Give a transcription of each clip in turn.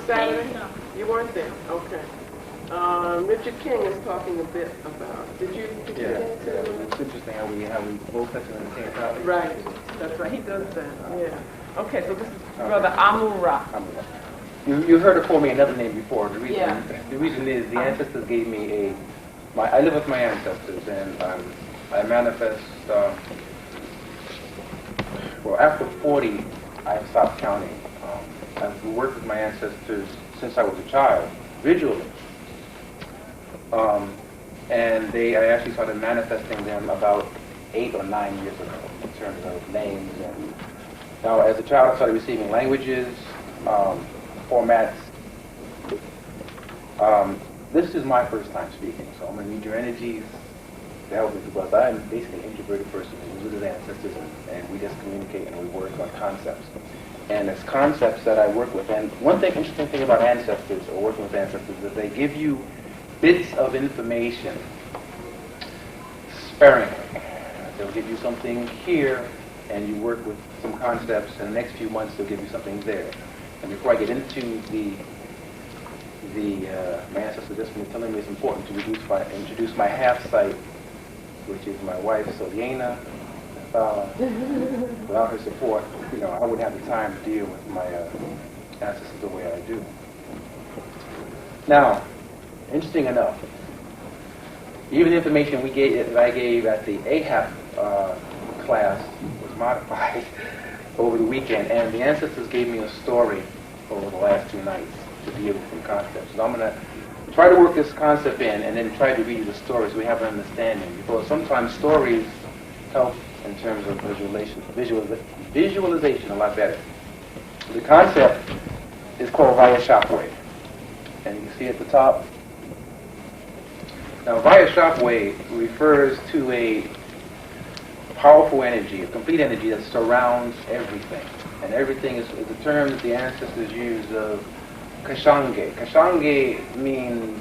Saturday? You weren't there? Okay. Richard King is talking a bit about. Did you get into it? It's interesting how we both touch on the same topic. Right. That's right. He does that. Yeah. Okay. So this is Brother Amun. You heard her call me another name before. The reason is the ancestors gave me I live with my ancestors, and I manifest. Well, after 40, I stopped counting. I've worked with my ancestors since I was a child, visually. And I actually started manifesting them about 8 or 9 years ago in terms of names. And now, as a child, I started receiving languages, formats. This is my first time speaking, so I'm going to need your energies to help me, because I'm basically an introverted person who lives with his ancestors, and we just communicate and we work on concepts. And it's concepts that I work with. And one interesting thing about ancestors, or working with ancestors, is they give you bits of information sparingly. They'll give you something here, and you work with some concepts, and the next few months they'll give you something there. And before I get into my ancestors just been telling me it's important to introduce my half-site, which is my wife, Soliana. Without her support, I wouldn't have the time to deal with my ancestors the way I do. Now, interesting enough, even the information that I gave at the AHAP class was modified over the weekend, and the ancestors gave me a story over the last 2 nights to deal with some concepts. So I'm going to try to work this concept in, and then try to read you the story so we have an understanding, because sometimes stories help in terms of visualization a lot better. The concept is called Vaya Shockwave, and you can see at the top. Now, Vaya Shockwave refers to a powerful energy, a complete energy that surrounds everything. And everything is a term that the ancestors use of Kashange. Kashange means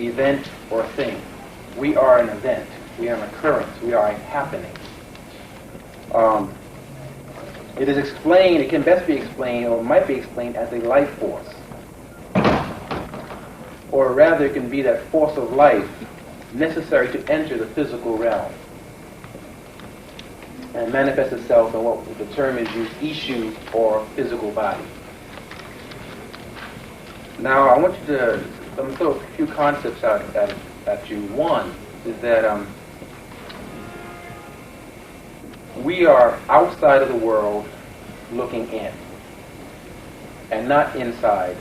event or thing. We are an event. We are an occurrence. We are a happening. It is explained, it can best be explained, or might be explained as a life force. Or rather, it can be that force of life necessary to enter the physical realm and manifest itself in what the term is used, issue, or physical body. Now, I want you to throw a few concepts out at you. One is that we are outside of the world looking in, and not inside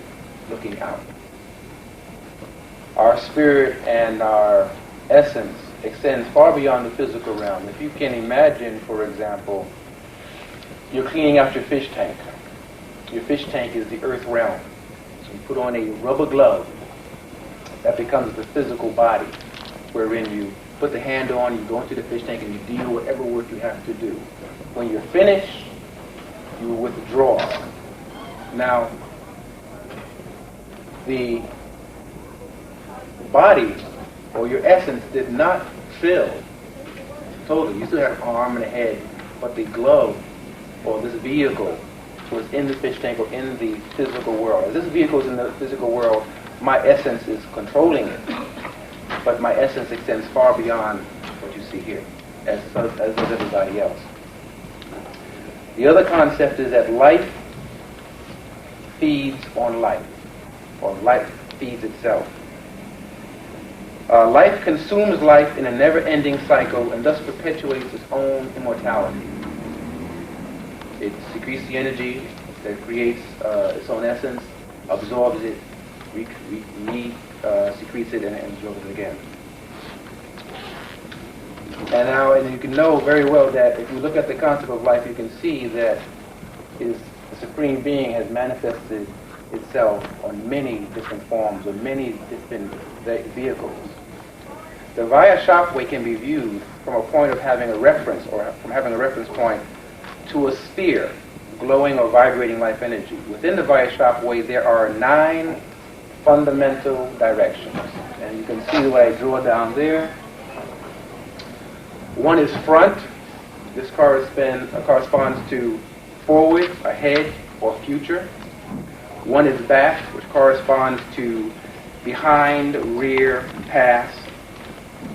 looking out. Our spirit and our essence extends far beyond the physical realm. If you can imagine, for example, you're cleaning out your fish tank. Your fish tank is the earth realm. So you put on a rubber glove that becomes the physical body, wherein you put the hand on, you go into the fish tank, and you deal with whatever work you have to do. When you're finished, you withdraw. Now, the body or your essence did not fill totally. You still had an arm and a head, but the glove or this vehicle was in the fish tank or in the physical world. As this vehicle is in the physical world, my essence is controlling it, but my essence extends far beyond what you see here, as does everybody else. The other concept is that life feeds on life, or life feeds itself. Life consumes life in a never-ending cycle and thus perpetuates its own immortality. It secretes the energy that creates its own essence, absorbs it, secretes it, and absorbs it again. And you can know very well that if you look at the concept of life, you can see that the Supreme Being has manifested itself on many different forms, or many different vehicles. The Vaya Shockwave can be viewed from a point of having a reference, or from having a reference point to a sphere, glowing or vibrating life energy. Within the Vaya Shockwave, there are 9 fundamental directions. And you can see what I draw down there. One is front. This corresponds to forward, ahead, or future. One is back, which corresponds to behind, rear, past.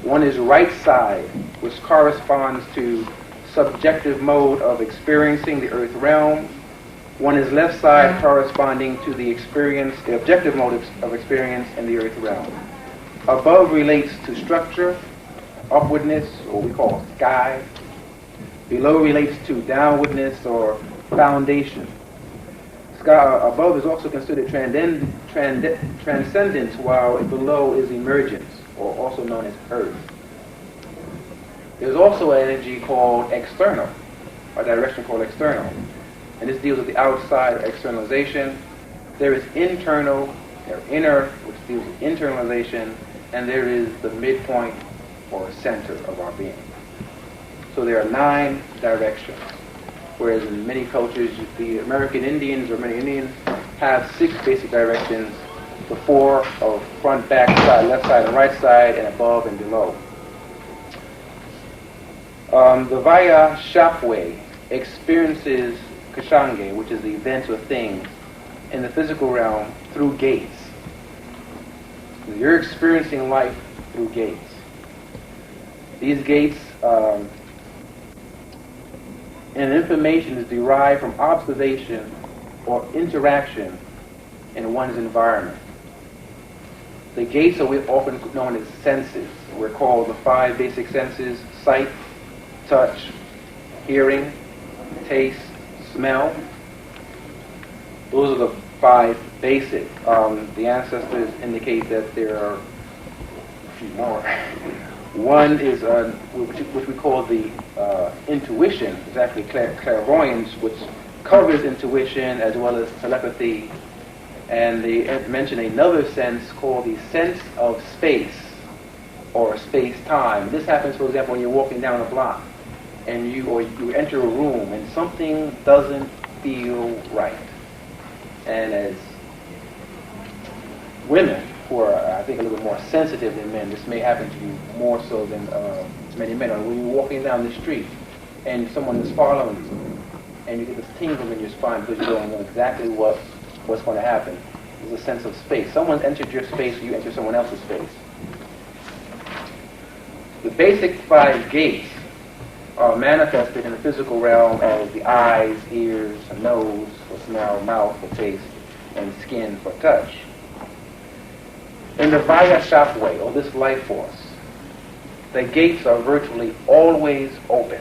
One is right side, which corresponds to subjective mode of experiencing the earth realm. One is left side, corresponding to the objective mode of experience in the earth realm. Above relates to structure, upwardness, or we call sky. Below relates to downwardness or foundation. Sky above is also considered transcendence, while below is emergence, or also known as earth. There's also an energy called external, a direction called external. And this deals with the outside externalization. There is internal, or inner, which deals with internalization, and there is the midpoint or center of our being. So there are 9 directions, whereas in many cultures, the American Indians or many Indians have 6 basic directions, the 4 of front, back, side, left side, and right side, and above and below. The Vaya Shapway experiences Kashange, which is the events or things in the physical realm, through gates. You're experiencing life through gates. These gates, and information is derived from observation or interaction in one's environment. The gates are often known as senses. We're called the 5 basic senses: sight, touch, hearing, taste, smell. Those are the 5 basic. The ancestors indicate that there are a few more. One is which we call the intuition. It's actually clairvoyance, which covers intuition as well as telepathy. And they mention another sense called the sense of space or space-time. This happens, for example, when you're walking down a block and you enter a room and something doesn't feel right. And as women, who are, I think, a little bit more sensitive than men, this may happen to you more so than many men. Or when you're walking down the street and someone is following you, and you get this tingle in your spine because you don't know exactly what's going to happen. There's a sense of space. Someone's entered your space, or you enter someone else's space. The basic 5 gates are manifested in the physical realm as the eyes, ears, nose for smell, mouth for taste, and skin for touch. In the Vaya Shapway, or this life force, the gates are virtually always open.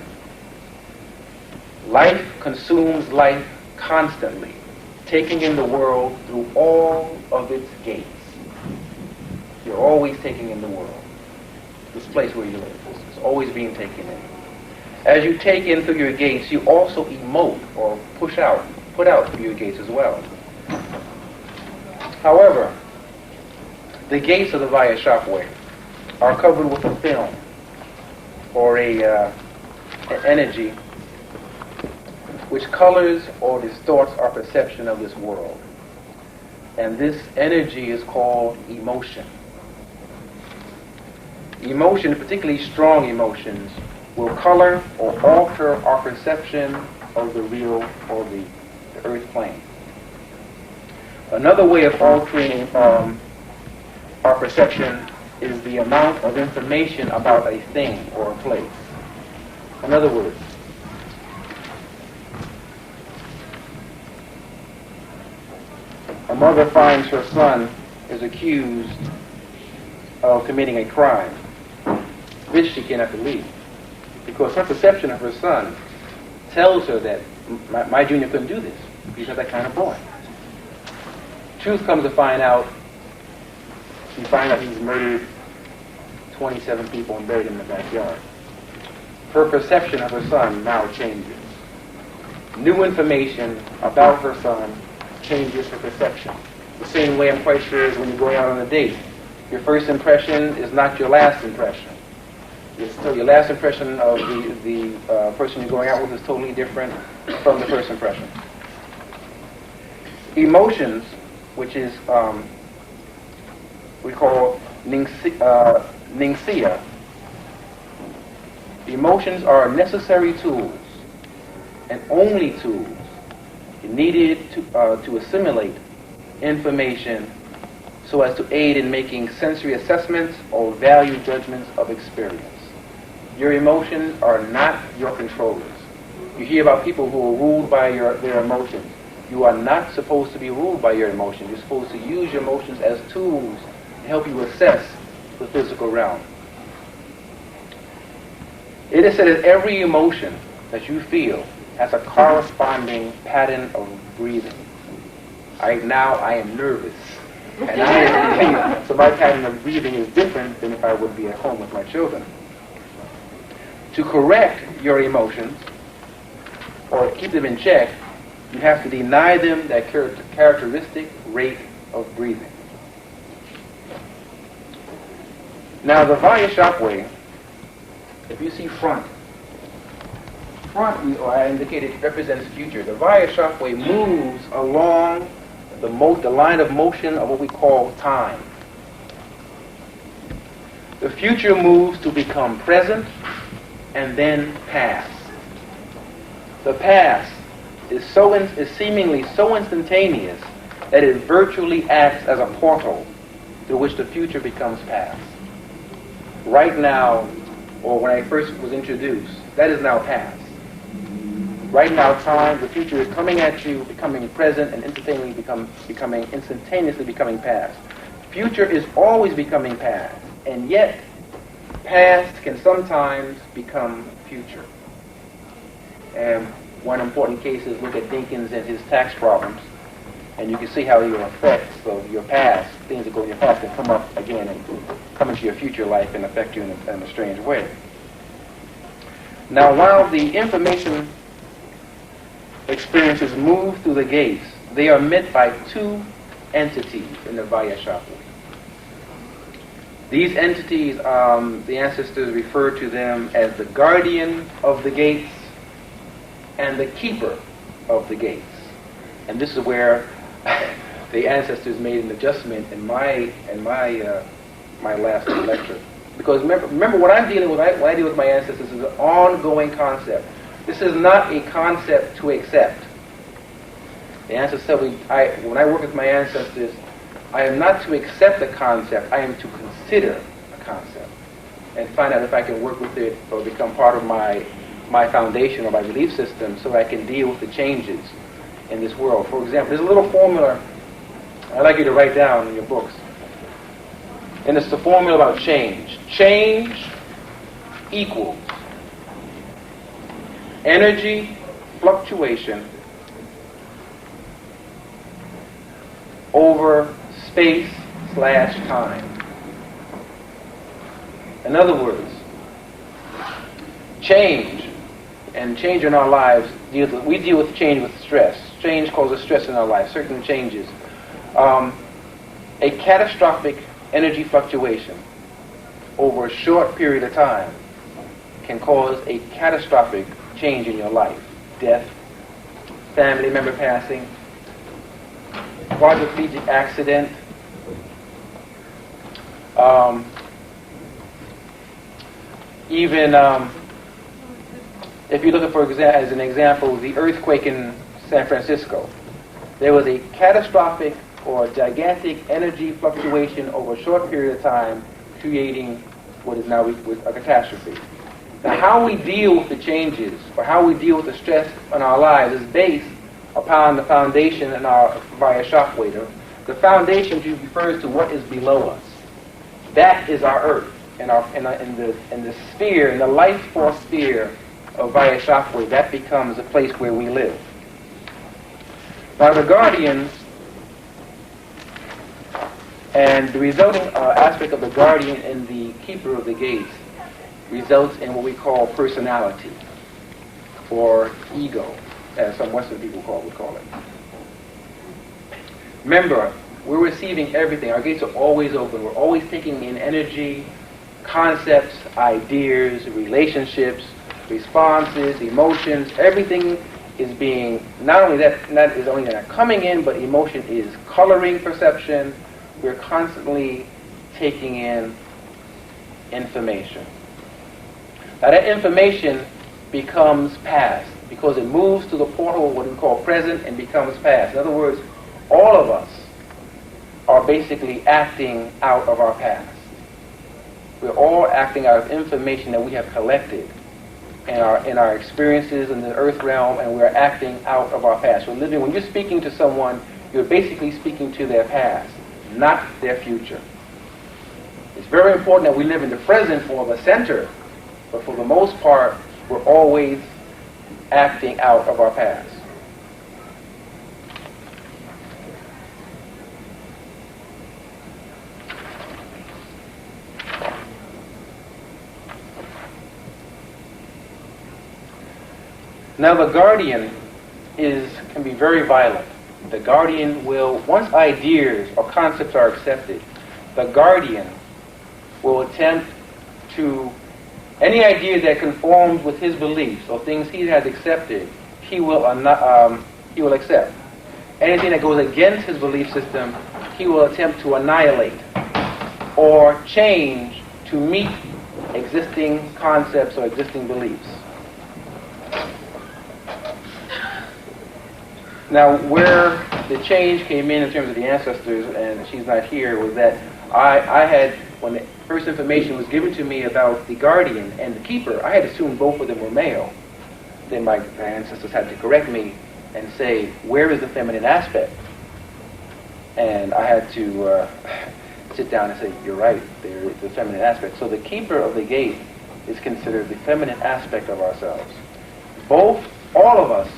Life consumes life constantly, taking in the world through all of its gates. You're always taking in the world. This place where you live is always being taken in. As you take in through your gates, you also emote or put out through your gates as well. However, the gates of the Vaya Shapway are covered with a film or an energy which colors or distorts our perception of this world. And this energy is called emotion. Emotion, particularly strong emotions, will color or alter our perception of the real or the earth plane. Another way of altering our perception is the amount of information about a thing or a place. In other words, a mother finds her son is accused of committing a crime. This she cannot believe, because her perception of her son tells her that my junior couldn't do this. He's not that kind of boy. Truth comes to find out, you find out he's murdered 27 people and buried them in the backyard. Her perception of her son now changes. New information about her son changes her perception. The same way, I'm quite sure, is when you're going out on a date. Your first impression is not your last impression. So your last impression of the person you're going out with is totally different from the first impression. Emotions, which is we call Ningxia. Emotions are necessary tools and only tools needed to assimilate information so as to aid in making sensory assessments or value judgments of experience. Your emotions are not your controllers. You hear about people who are ruled by their emotions. You are not supposed to be ruled by your emotions. You're supposed to use your emotions as tools to help you assess the physical realm. It is said that every emotion that you feel has a corresponding pattern of breathing. Right now, I am nervous. And so my pattern of breathing is different than if I would be at home with my children. To correct your emotions, or keep them in check, you have to deny them that characteristic rate of breathing. Now, the Vaya Shockwave, if you see front, or I indicated represents future. The Vaya Shockwave moves along the line of motion of what we call time. The future moves to become present and then past. The past is seemingly so instantaneous that it virtually acts as a portal through which the future becomes past. Right now, or when I first was introduced, that is now past. Right now, time, the future is coming at you, becoming present, and instantaneously becoming past. Future is always becoming past, and yet past can sometimes become future. And one important case is look at Dinkins and his tax problems, and you can see how your effects of your past, things that go in your past, can come up again and come into your future life and affect you in a strange way. Now, while the information experiences move through the gates, they are met by two entities in the Vaya Shockwave. These entities, the ancestors refer to them as the guardian of the gates and the keeper of the gates. And this is where the ancestors made an adjustment in my last lecture. Because remember what I'm dealing with, when I deal with my ancestors, is an ongoing concept. This is not a concept to accept. The ancestors said, when I work with my ancestors, I am not to accept a concept, I am to consider a concept and find out if I can work with it or become part of my foundation or my belief system so I can deal with the changes in this world. For example, there's a little formula I'd like you to write down in your books. And it's the formula about change. Change equals energy fluctuation over space/time. In other words, change in our lives, we deal with change with stress. Change causes stress in our lives, certain changes. A catastrophic energy fluctuation over a short period of time can cause a catastrophic change in your life. Death, family member passing, quadriplegic accident, even if you look at, as an example, the earthquake in San Francisco, there was a catastrophic or gigantic energy fluctuation over a short period of time, creating what is now a catastrophe. Now, how we deal with the changes, or how we deal with the stress in our lives, is based upon the foundation in our Vaya Shockwave. The foundation refers to what is below us. That is our earth, in the sphere, in the life force sphere of Vaya Shockwave. That becomes the place where we live. Now, the guardians and the resulting aspect of the guardian and the keeper of the gates results in what we call personality, or ego, as some Western people would call it. Remember, we're receiving everything. Our gates are always open. We're always taking in energy, concepts, ideas, relationships, responses, emotions. Everything is being, not only that coming in, but emotion is coloring perception. We're constantly taking in information. Now that information becomes past because it moves to the portal of what we call present and becomes past. In other words, all of us are basically acting out of our past. We're all acting out of information that we have collected in our experiences in the earth realm, and we're acting out of our past. We're living, when you're speaking to someone, you're basically speaking to their past, not their future. It's very important that we live in the present or the center, but for the most part, we're always acting out of our past. Now the guardian can be very violent. The guardian will, once ideas or concepts are accepted, the guardian will attempt to, any idea that conforms with his beliefs or things he has accepted, he will accept. Anything that goes against his belief system, he will attempt to annihilate or change to meet existing concepts or existing beliefs. Now, where the change came in terms of the ancestors, and she's not here, was that I had, when the first information was given to me about the guardian and the keeper, I had assumed both of them were male. Then my ancestors had to correct me and say, where is the feminine aspect? And I had to sit down and say, you're right, there is the feminine aspect. So the keeper of the gate is considered the feminine aspect of ourselves. All of us,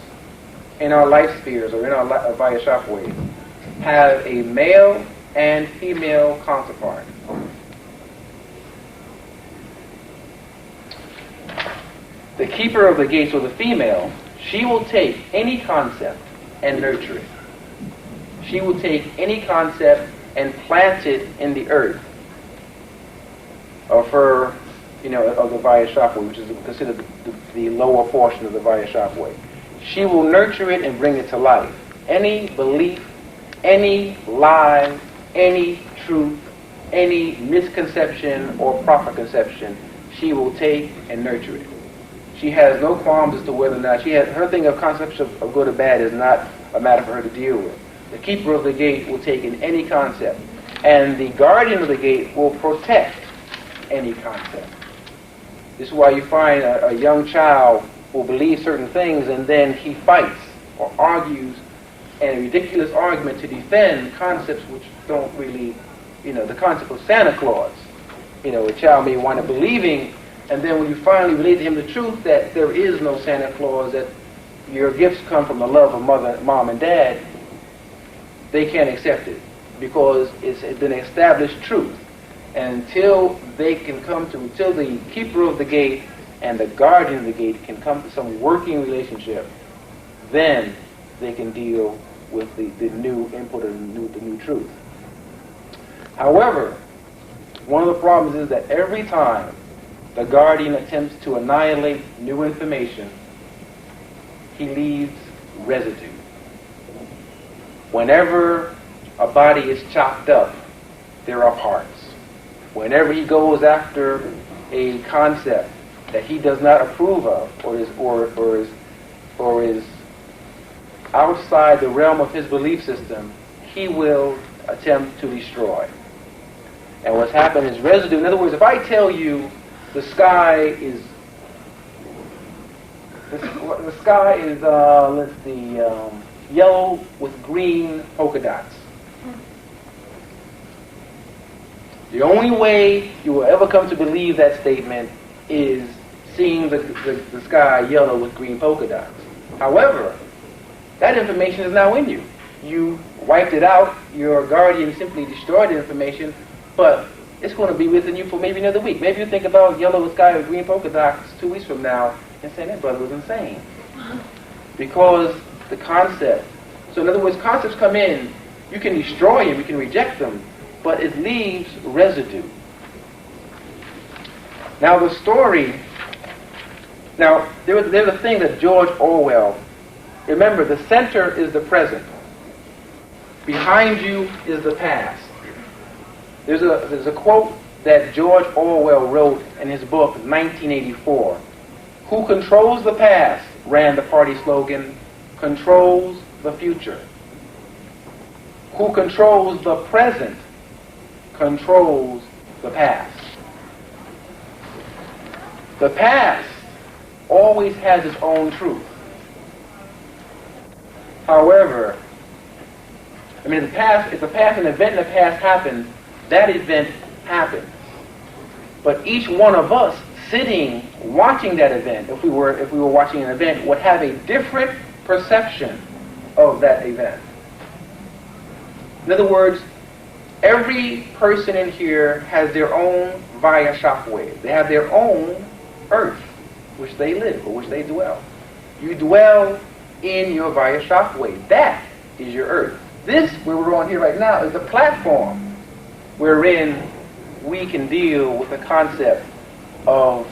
in our life spheres or in our Vayashap ways, have a male and female counterpart. The keeper of the gates, or the female, she will take any concept and nurture it. She will take any concept and plant it in the earth of her, of the Vayashap way, which is considered the lower portion of the Vayashap way. She will nurture it and bring it to life. Any belief, any lie, any truth, any misconception or proper conception, she will take and nurture it. She has no qualms as to whether or not her thing of concepts of good or bad is not a matter for her to deal with. The keeper of the gate will take in any concept, and the guardian of the gate will protect any concept. This is why you find a young child will believe certain things, and then he fights or argues in a ridiculous argument to defend concepts which don't really, the concept of Santa Claus. A child may wind up believing, and then when you finally relate to him the truth that there is no Santa Claus, that your gifts come from the love of mom and dad, they can't accept it because it's been established truth. And until the keeper of the gate and the guardian of the gate can come to some working relationship, then they can deal with the new input and the new truth. However, one of the problems is that every time the guardian attempts to annihilate new information, he leaves residue. Whenever a body is chopped up, there are parts. Whenever he goes after a concept that he does not approve of, or is outside the realm of his belief system, he will attempt to destroy. And what's happened is residue. In other words, if I tell you the sky is yellow with green polka dots. The only way you will ever come to believe that statement is seeing the sky yellow with green polka dots. However, that information is now in you. You wiped it out, your guardian simply destroyed the information, but it's going to be within you for maybe another week. Maybe you think about yellow sky with green polka dots 2 weeks from now and say, that brother was insane. Because the concept, so in other words, concepts come in, you can destroy them, you can reject them, but it leaves residue. Now the story, there's a thing that George Orwell, remember, the center is the present. Behind you is the past. There's a quote that George Orwell wrote in his book, 1984. Who controls the past, ran the party slogan, controls the future. who controls the present controls the past. The past always has its own truth. However, if the past an event in the past happened, that event happened. But each one of us sitting watching that event, if we were watching an event, would have a different perception of that event. In other words, every person in here has their own via shockwave. They have their own earth, which they live or which they dwell. You dwell in your via shockwave. That is your earth. This, where we're on here right now, is the platform wherein we can deal with the concept of,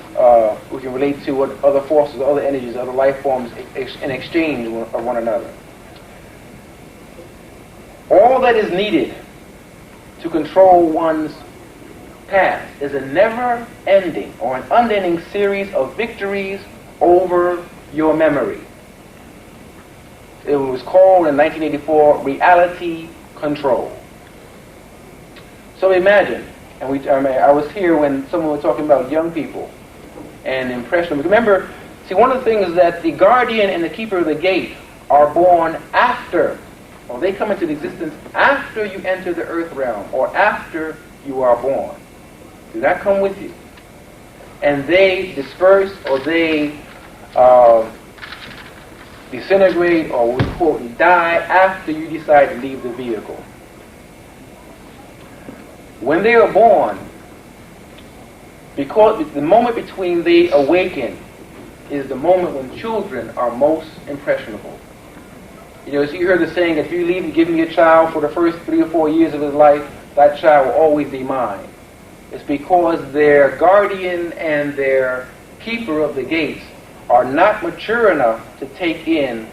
we can relate to what other forces, other energies, other life forms in exchange of one another. All that is needed to control one's past is a never-ending or an unending series of victories over your memory. It was called in 1984 reality control. So imagine, and I was here when someone was talking about young people and impression. Remember, see, one of the things is that the guardian and the keeper of the gate are born after, or they come into existence after you enter the earth realm or after you are born. Do not come with you. And they disperse or they disintegrate or we quote die after you decide to leave the vehicle. When they are born, because the moment between they awaken is the moment when children are most impressionable. You know, so you heard the saying, if you leave and give me a child for the first 3 or 4 years of his life, that child will always be mine. It's because their guardian and their keeper of the gates are not mature enough to take in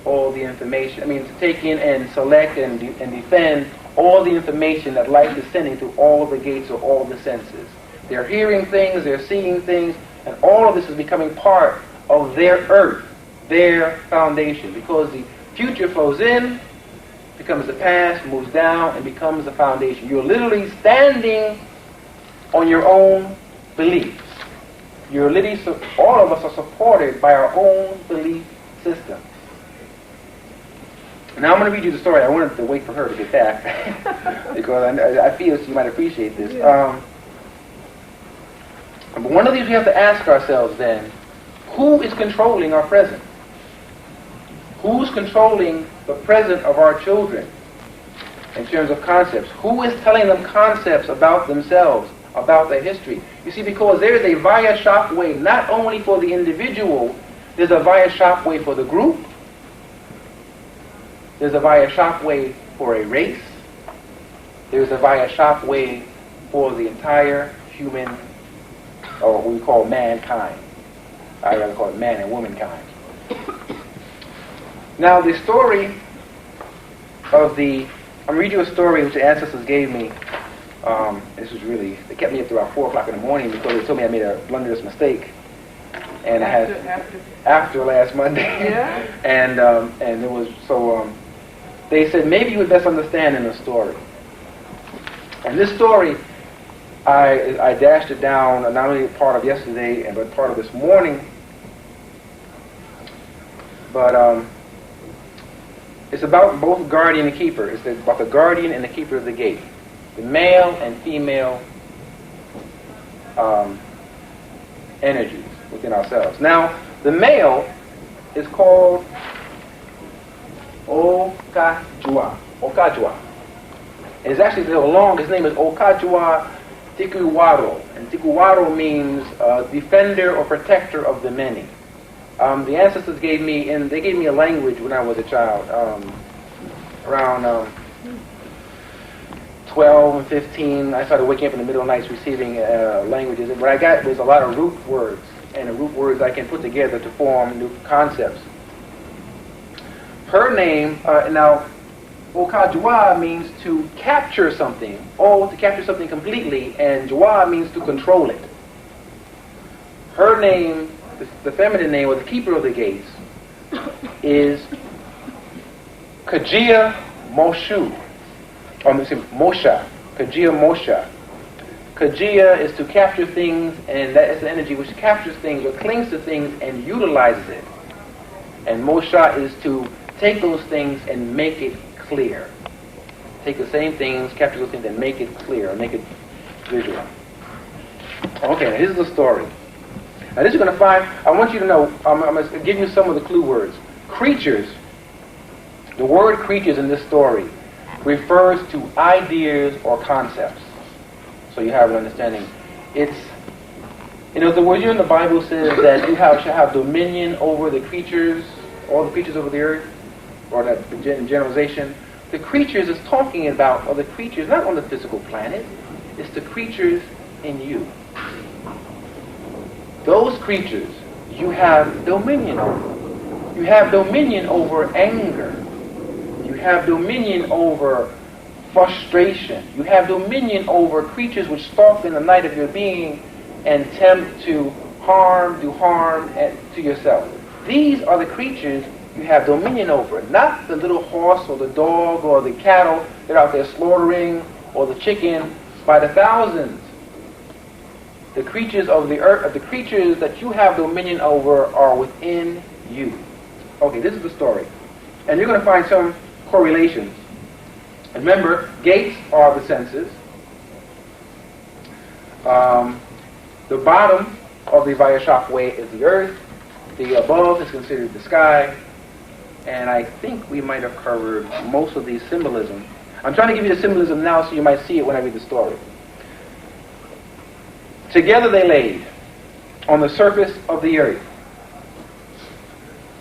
all the information. To take in and select and defend all the information that life is sending through all the gates or all the senses. They're hearing things, they're seeing things, and all of this is becoming part of their earth, their foundation, because the future flows in, becomes the past, moves down, and becomes the foundation. You're literally standing on your own beliefs. You're literally, all of us are supported by our own belief system. Now I'm going to read you the story. I wanted to wait for her to get back because I feel she might appreciate this. Yeah. But one of these we have to ask ourselves then, who is controlling our present? Who's controlling the present of our children in terms of concepts? Who is telling them concepts about themselves, about their history? You see, because there is a via shockwave not only for the individual, there's a via shockwave for the group, there's a via shockwave for a race, there's a via shockwave for the entire human, or what we call mankind. I rather call it man and womankind. Now the story of I'm going to read you a story which the ancestors gave me. This was really, they kept me up to about 4 o'clock in the morning because they told me I made a blunderous mistake. And after last Monday. Yeah. and it was, so they said maybe you would best understand in the story. And this story, I dashed it down, not only part of yesterday, but part of this morning. But it's about both guardian and keeper. It's about the guardian and the keeper of the gate. The male and female energies within ourselves. Now, the male is called Okajua. Okajua. And it's actually a little long. His name is Okajua Tikuwaro. And Tikuwaro means defender or protector of the many. The ancestors gave me, and they gave me a language when I was a child, around 12 and 15. I started waking up in the middle of nights receiving languages. And what I got was a lot of root words, and the root words I can put together to form new concepts. Her name, now, Okajua means to capture something, or to capture something completely, and Jua means to control it. Her name, the feminine name, or the keeper of the gates, is Kajia Moshu. Mosha, Kajia Mosha. Kajia is to capture things, and that is the energy which captures things or clings to things and utilizes it. And Mosha is to take those things and make it clear. Take the same things, capture those things, and make it clear, make it visual. Okay, now here's the story. Now this you're going to find, I want you to know, I'm going to give you some of the clue words. Creatures, the word creatures in this story refers to ideas or concepts. So you have an understanding. It's, the word in the Bible says that you shall have dominion over the creatures, all the creatures over the earth, or that generalization. The creatures is talking about are the creatures not on the physical planet, it's the creatures in you. Those creatures you have dominion over. You have dominion over anger. You have dominion over frustration. You have dominion over creatures which stalk in the night of your being and attempt to do harm to yourself. These are the creatures you have dominion over, not the little horse or the dog or the cattle that are out there slaughtering or the chicken by the thousands. The creatures of the earth, the creatures that you have dominion over are within you. Okay, this is the story. And you're going to find some correlations. Remember, gates are the senses. The bottom of the Vayashak way is the earth. The above is considered the sky. And I think we might have covered most of these symbolism. I'm trying to give you the symbolism now so you might see it when I read the story. Together they laid on the surface of the earth,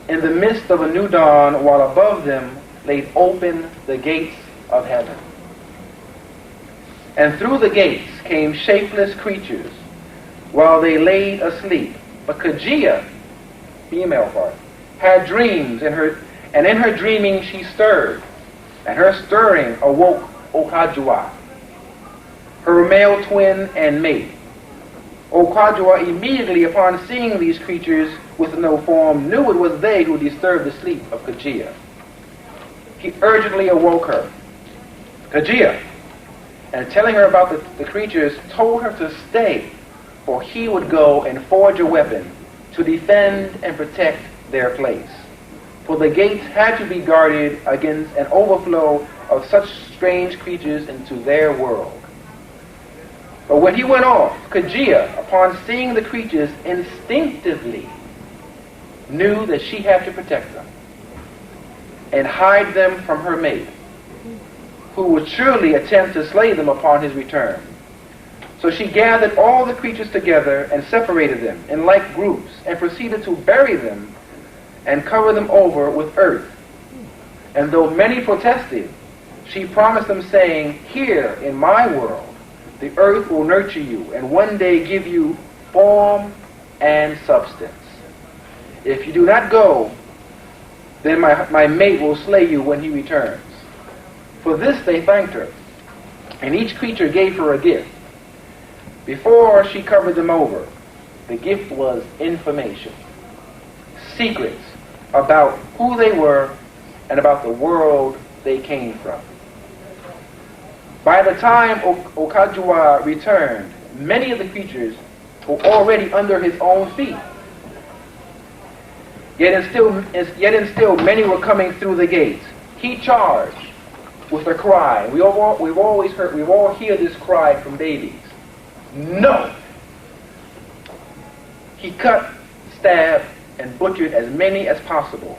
in the midst of a new dawn, while above them laid open the gates of heaven. And through the gates came shapeless creatures, while they laid asleep. But Kajia, female part, had dreams in her, and in her dreaming she stirred, and her stirring awoke Okajua, her male twin and mate. Okajua immediately upon seeing these creatures with no form knew it was they who disturbed the sleep of Kajia. He urgently awoke her, Kajia, and telling her about the creatures, told her to stay, for he would go and forge a weapon to defend and protect their place. For the gates had to be guarded against an overflow of such strange creatures into their world. But when he went off, Kajia, upon seeing the creatures, instinctively knew that she had to protect them and hide them from her mate, who would surely attempt to slay them upon his return. So she gathered all the creatures together and separated them in like groups and proceeded to bury them and cover them over with earth. And though many protested, she promised them, saying, "Here in my world, the earth will nurture you and one day give you form and substance. If you do not go, then my mate will slay you when he returns." For this they thanked her, and each creature gave her a gift. Before she covered them over, the gift was information, secrets about who they were and about the world they came from. By the time Okajua returned, many of the creatures were already under his own feet. Yet still many were coming through the gates. He charged with a cry. We've all hear this cry from babies. No! He cut, stabbed, and butchered as many as possible.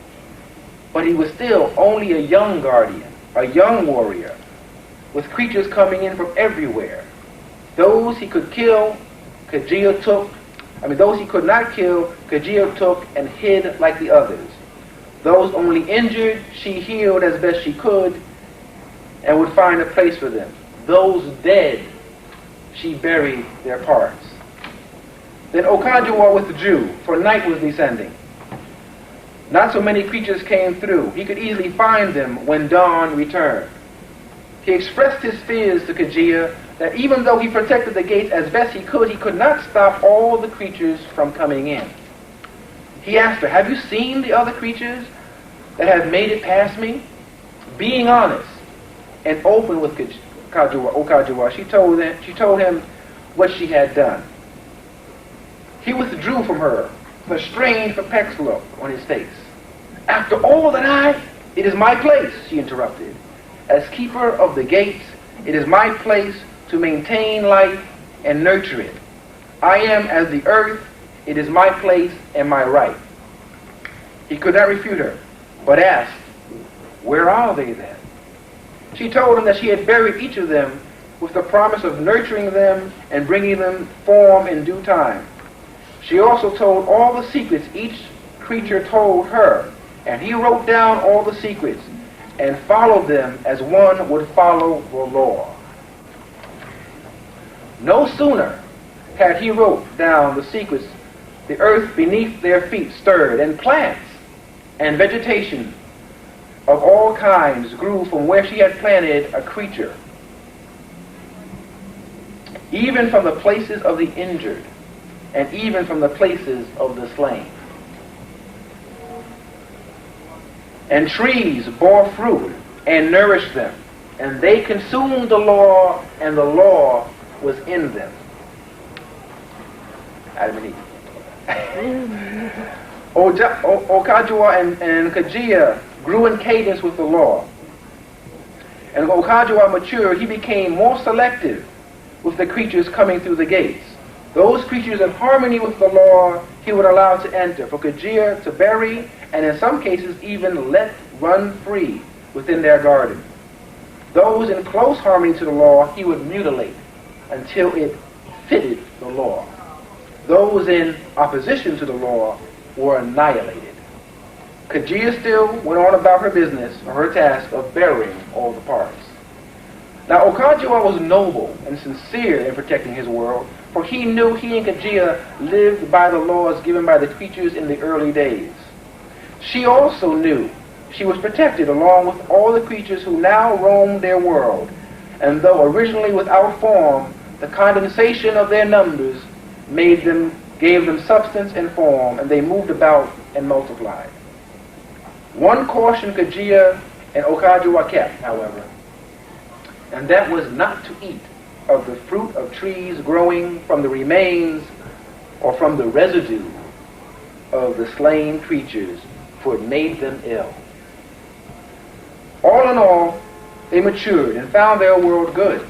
But he was still only a young guardian, a young warrior, with creatures coming in from everywhere. Those he could kill, those he could not kill, Kajia took and hid like the others. Those only injured, she healed as best she could and would find a place for them. Those dead, she buried their parts. Then Okajua withdrew, for night was descending. Not so many creatures came through. He could easily find them when dawn returned. He expressed his fears to Kajia that even though he protected the gates as best he could not stop all the creatures from coming in. He asked her, "Have you seen the other creatures that have made it past me? Being honest, and open with Okajua, she told him what she had done. He withdrew from her, with a strange perplexed look on his face. After all that it is my place, she interrupted. As keeper of the gates, it is my place to maintain life and nurture it. I am as the earth, it is my place and my right. He could not refute her, but asked, where are they then? She told him that she had buried each of them with the promise of nurturing them and bringing them form in due time. She also told all the secrets each creature told her, and he wrote down all the secrets and followed them as one would follow the law. No sooner had he wrote down the secrets, the earth beneath their feet stirred, and plants and vegetation of all kinds grew from where she had planted a creature, even from the places of the injured, and even from the places of the slain. And trees bore fruit and nourished them, and they consumed the law, and the law was in them. Adam and Eve. Okajua and Kajia grew in cadence with the law. And when Okajua matured, he became more selective with the creatures coming through the gates. Those creatures in harmony with the law he would allow to enter, for Kajia to bury, and in some cases even let run free within their garden. Those in close harmony to the law he would mutilate until it fitted the law. Those in opposition to the law were annihilated. Kajia still went on about her business, or her task of burying all the parts. Now Okajua was noble and sincere in protecting his world, for he knew he and Kajia lived by the laws given by the creatures in the early days. She also knew she was protected along with all the creatures who now roamed their world, and though originally without form, the condensation of their numbers gave them substance and form, and they moved about and multiplied. One caution Kajia and Okajua kept, however, and that was not to eat of the fruit of trees growing from the remains or from the residue of the slain creatures, for it made them ill. All in all, they matured and found their world good.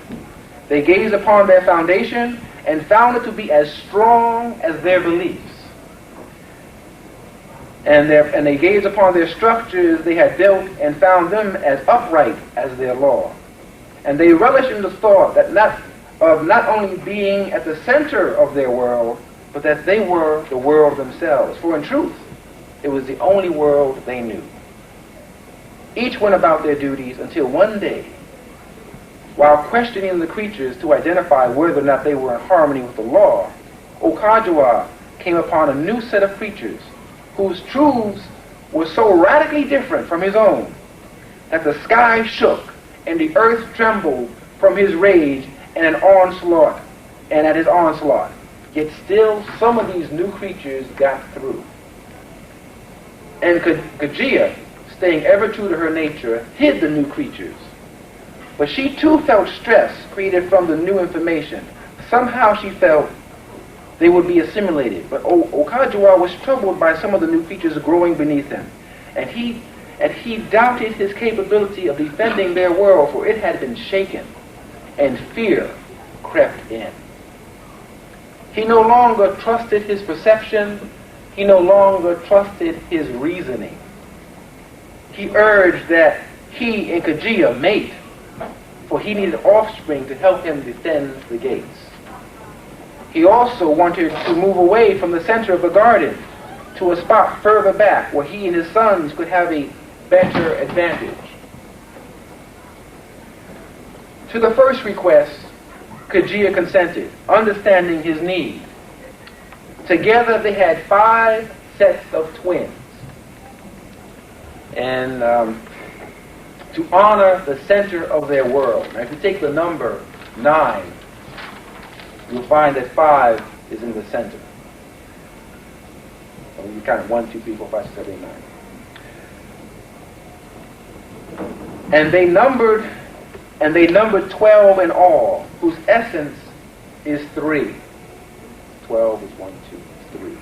They gazed upon their foundation and found it to be as strong as their beliefs. And they gazed upon their structures they had built and found them as upright as their law. And they relished in the thought that not only being at the center of their world, but that they were the world themselves. For in truth, it was the only world they knew. Each went about their duties until one day, while questioning the creatures to identify whether or not they were in harmony with the law, Okajua came upon a new set of creatures whose truths were so radically different from his own that the sky shook and the earth trembled from his rage and at his onslaught. Yet still some of these new creatures got through. And Kajia, staying ever true to her nature, hid the new creatures. But she too felt stress created from the new information. Somehow she felt they would be assimilated. But Okajua was troubled by some of the new creatures growing beneath him. And he doubted his capability of defending their world, for it had been shaken, and fear crept in. He no longer trusted his perception. He no longer trusted his reasoning. He urged that he and Kajia mate, for he needed offspring to help him defend the gates. He also wanted to move away from the center of the garden to a spot further back where he and his sons could have a better advantage. To the first request, Kajia consented, understanding his need. Together they had 5 sets of twins. And to honor the center of their world. Now, if you take the number 9, you'll find that 5 is in the center. So you count 1, 2, 3, 4, 5, 6, 7, 8, 9. And they numbered And they number 12 in all, whose essence is 3. 12 is 1, 2, 3.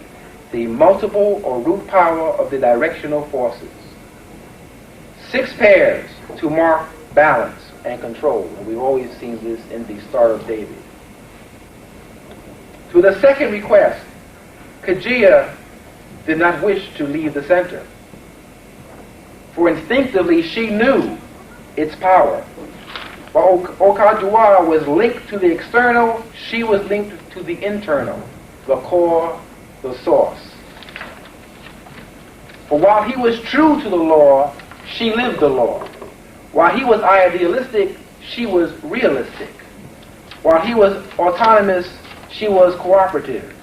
The multiple or root power of the directional forces. 6 pairs to mark balance and control. And we've always seen this in the Star of David. To the second request, Kajia did not wish to leave the center. For instinctively she knew its power. While Okajua was linked to the external, she was linked to the internal, the core, the source. For while he was true to the law, she lived the law. While he was idealistic, she was realistic. While he was autonomous, she was cooperative.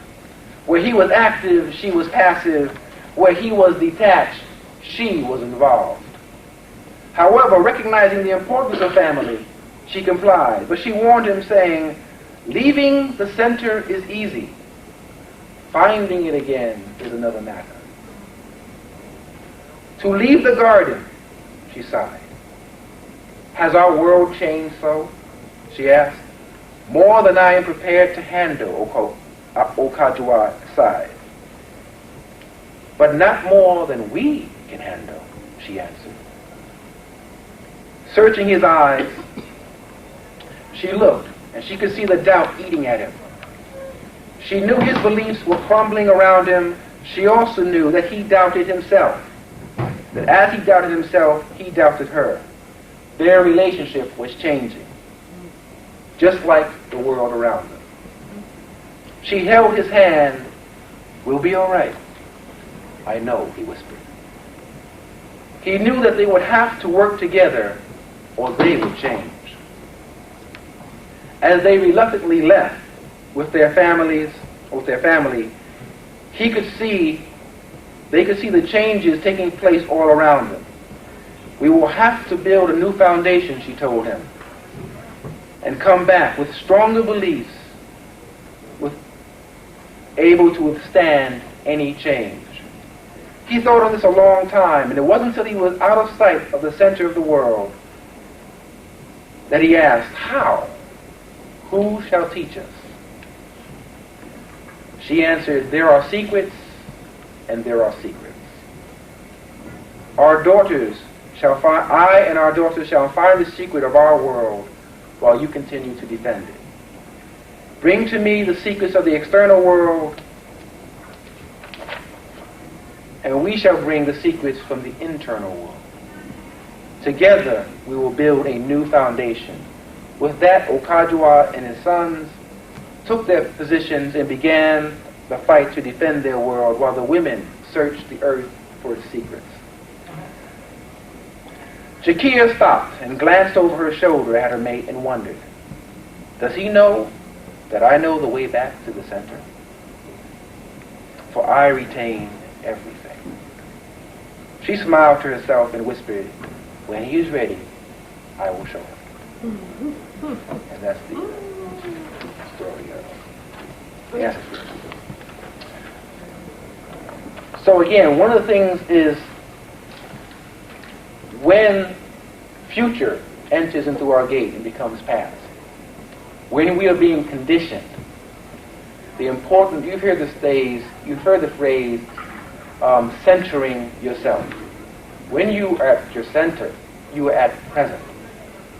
Where he was active, she was passive. Where he was detached, she was involved. However, recognizing the importance of family, she complied. But she warned him, saying, leaving the center is easy. Finding it again is another matter. To leave the garden, she sighed. Has our world changed so? She asked. More than I am prepared to handle, Okajua sighed. But not more than we can handle, she answered. Searching his eyes, she looked, and she could see the doubt eating at him. She knew his beliefs were crumbling around him. She also knew that he doubted himself. That as he doubted himself, he doubted her. Their relationship was changing, just like the world around them. She held his hand. We'll be all right. I know, he whispered. He knew that they would have to work together or they would change. As they reluctantly left with their family, they could see the changes taking place all around them. We will have to build a new foundation, she told him, and come back with stronger beliefs, able to withstand any change. He thought on this a long time, and it wasn't until he was out of sight of the center of the world that he asked, how? Who shall teach us? She answered, there are secrets and there are secrets. I and our daughters shall find the secret of our world while you continue to defend it. Bring to me the secrets of the external world, and we shall bring the secrets from the internal world. Together, we will build a new foundation. With that, Okajua and his sons took their positions and began the fight to defend their world while the women searched the earth for its secrets. Jakia stopped and glanced over her shoulder at her mate and wondered, does he know that I know the way back to the center? For I retain everything. She smiled to herself and whispered, when he is ready, I will show him. And that's the story of the Ancestral. So again, one of the things is when future enters into our gate and becomes past, when we are being conditioned, you've heard the phrase, centering yourself. When you are at your center, you are at present.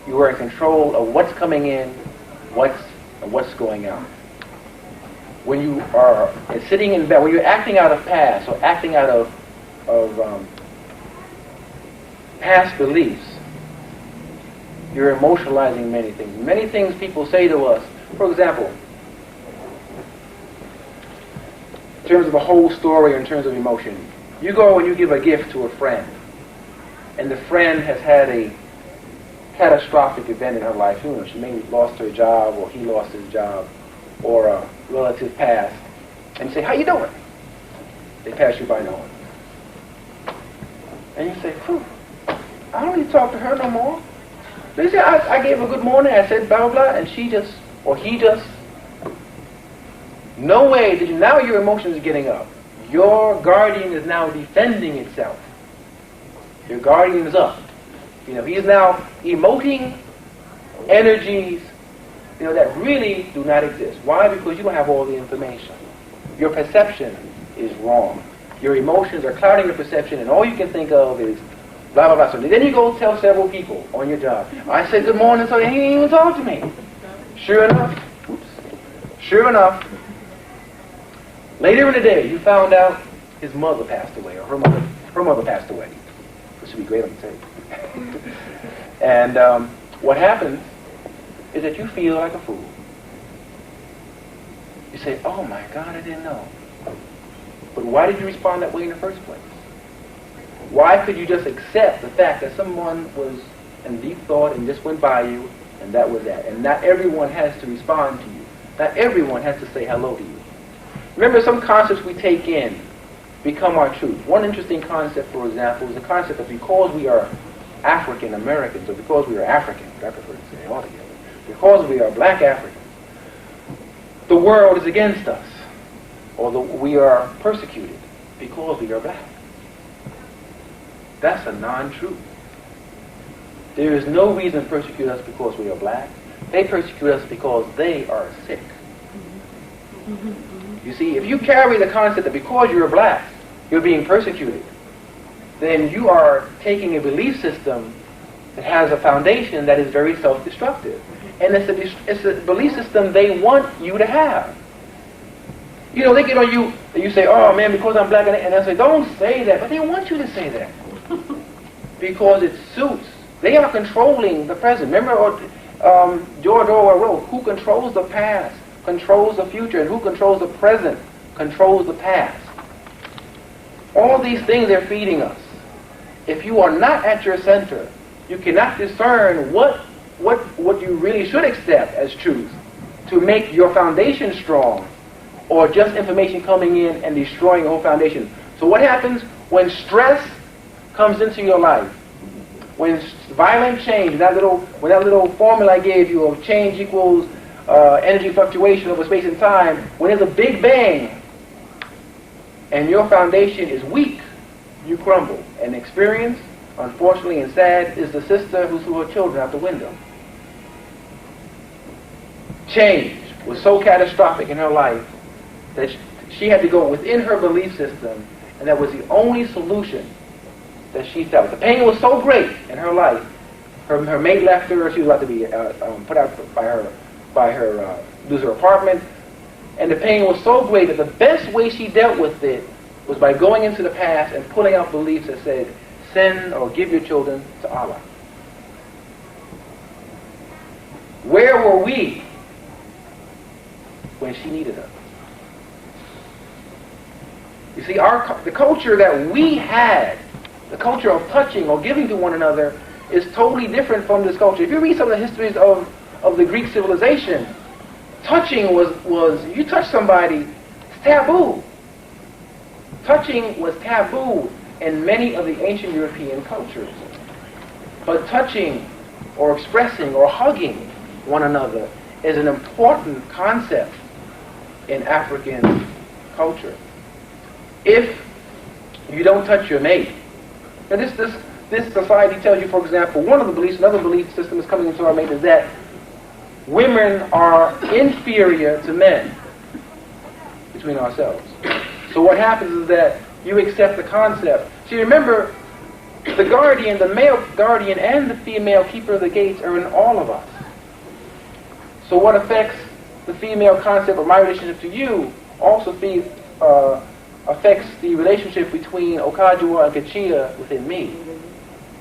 You are in control of what's coming in, what's going out. When you are sitting in bed, when you're acting out of past or acting out of past beliefs, you're emotionalizing many things. Many things people say to us, for example, in terms of a whole story or in terms of emotion, you go and you give a gift to a friend, and the friend has had a catastrophic event in her life. She maybe lost her job, or he lost his job, or a relative passed, and you say, how you doing? They pass you by knowing. And you say, I don't need to talk to her no more. They say, I gave her good morning, I said blah, blah, blah, and he just, no way did you, now your emotions are getting up. Your guardian is now defending itself. Your guardian is up. He is now emoting energies, that really do not exist. Why? Because you don't have all the information. Your perception is wrong. Your emotions are clouding your perception, and all you can think of is blah, blah, blah. So then you go tell several people on your job. I said good morning, so he didn't even talk to me. Sure enough, later in the day, you found out his mother passed away, or her mother passed away. This would be great on the tape. And what happens is that you feel like a fool. You say, oh my God, I didn't know. But why did you respond that way in the first place? Why could you just accept the fact that someone was in deep thought and just went by you, and that was that? And not everyone has to respond to you. Not everyone has to say hello to you. Remember, some concepts we take in become our truth. One interesting concept, for example, is the concept that because we are African Americans, or because we are Africans, I prefer to say altogether, because we are black Africans, the world is against us, or we are persecuted because we are black. That's a non-truth. There is no reason to persecute us because we are black. They persecute us because they are sick. You see, if you carry the concept that because you're black, you're being persecuted, then you are taking a belief system that has a foundation that is very self-destructive. And it's a belief system they want you to have. They get on you, and you say, oh man, because I'm black, and they say, don't say that, but they want you to say that. Because it suits. They are controlling the present. Remember George Orwell wrote, who controls the past controls the future, and who controls the present controls the past. All these things they're feeding us. If you are not at your center, you cannot discern what you really should accept as truth to make your foundation strong, or just information coming in and destroying your whole foundation. So what happens when stress comes into your life? When violent change, when that little formula I gave you of change equals energy fluctuation over space and time, when there's a big bang and your foundation is weak, you crumble. And experience, unfortunately and sad, is the sister who threw her children out the window. Change was so catastrophic in her life that she had to go within her belief system, and that was the only solution that she felt. The pain was so great in her life. Her mate left her. She was about to be put out by her lose her apartment, and the pain was so great that the best way she dealt with it was by going into the past and pulling out beliefs that said, send or give your children to Allah. Where were we when she needed us? You see, the culture that we had, the culture of touching or giving to one another, is totally different from this culture. If you read some of the histories of the Greek civilization, touching was you touch somebody, it's taboo. Touching was taboo in many of the ancient European cultures. But touching or expressing or hugging one another is an important concept in African culture. If you don't touch your mate, and this society tells you, for example, one of the beliefs, another belief system is coming into our mate is that women are inferior to men between ourselves. So what happens is that you accept the concept. See, remember, the guardian, the male guardian and the female keeper of the gates are in all of us. So what affects the female concept of my relationship to you also affects the relationship between Okajua and Kachia within me.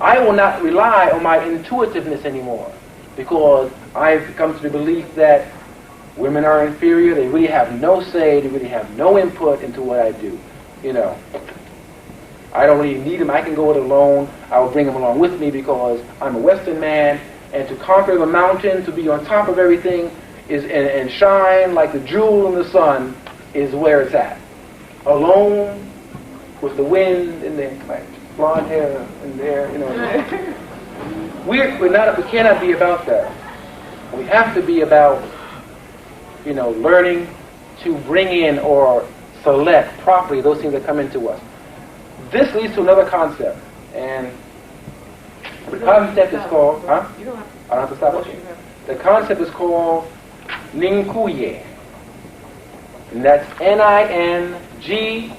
I will not rely on my intuitiveness anymore, because I've come to the belief that women are inferior, they really have no say, they really have no input into what I do. I don't really need them, I can go it alone, I will bring them along with me because I'm a Western man, and to conquer the mountain, to be on top of everything, and shine like the jewel in the sun, is where it's at. Alone, with the wind and the blonde hair in there, we cannot be about that. We have to be about, learning to bring in or select properly those things that come into us. This leads to another concept, and the concept is called, huh? You don't have to. I don't have to stop. The concept is called Ninkuye. And that's Ninguye.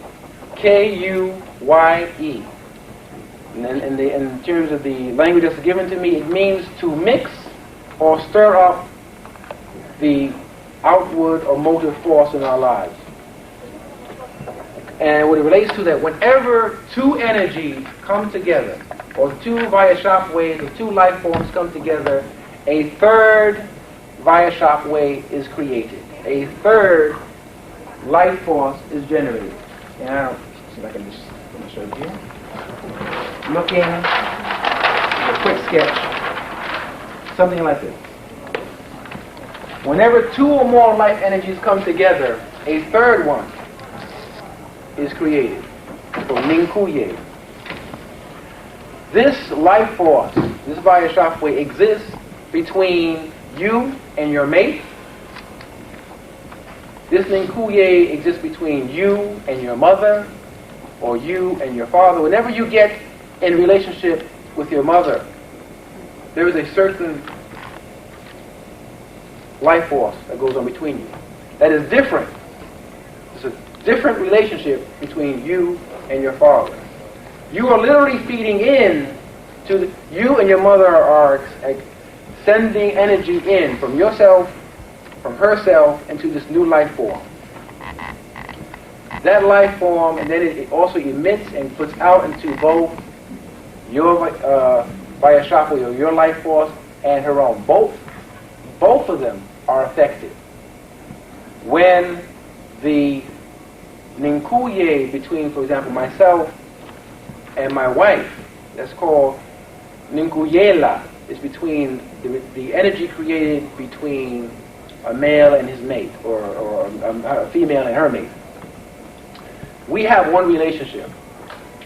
And then in terms of the language that's given to me, it means to mix or stir up the outward or motive force in our lives. And what it relates to that whenever two energies come together, or two Vayashapways, or two life forms come together, a third Vayashapway is created. A third life force is generated. And I'll see if I can just show you here. Looking at a quick sketch, something like this. Whenever two or more life energies come together, a third one is created. So Ninkuye. This life force, this Vayashapway, exists between you and your mate. This Ninkuye exists between you and your mother, or you and your father. Whenever you get in relationship with your mother, there is a certain life force that goes on between you. That is different. It's a different relationship between you and your father. You are literally feeding in to you and your mother are sending energy in from yourself, from herself, into this new life form. That life form, and then it also emits and puts out into both your Vayashapway, or your life force, and her own. Both of them are affected. When the Ninkuye between, for example, myself and my wife, that's called Ninkuyela, is between the energy created between a male and his mate, or a female and her mate. We have one relationship.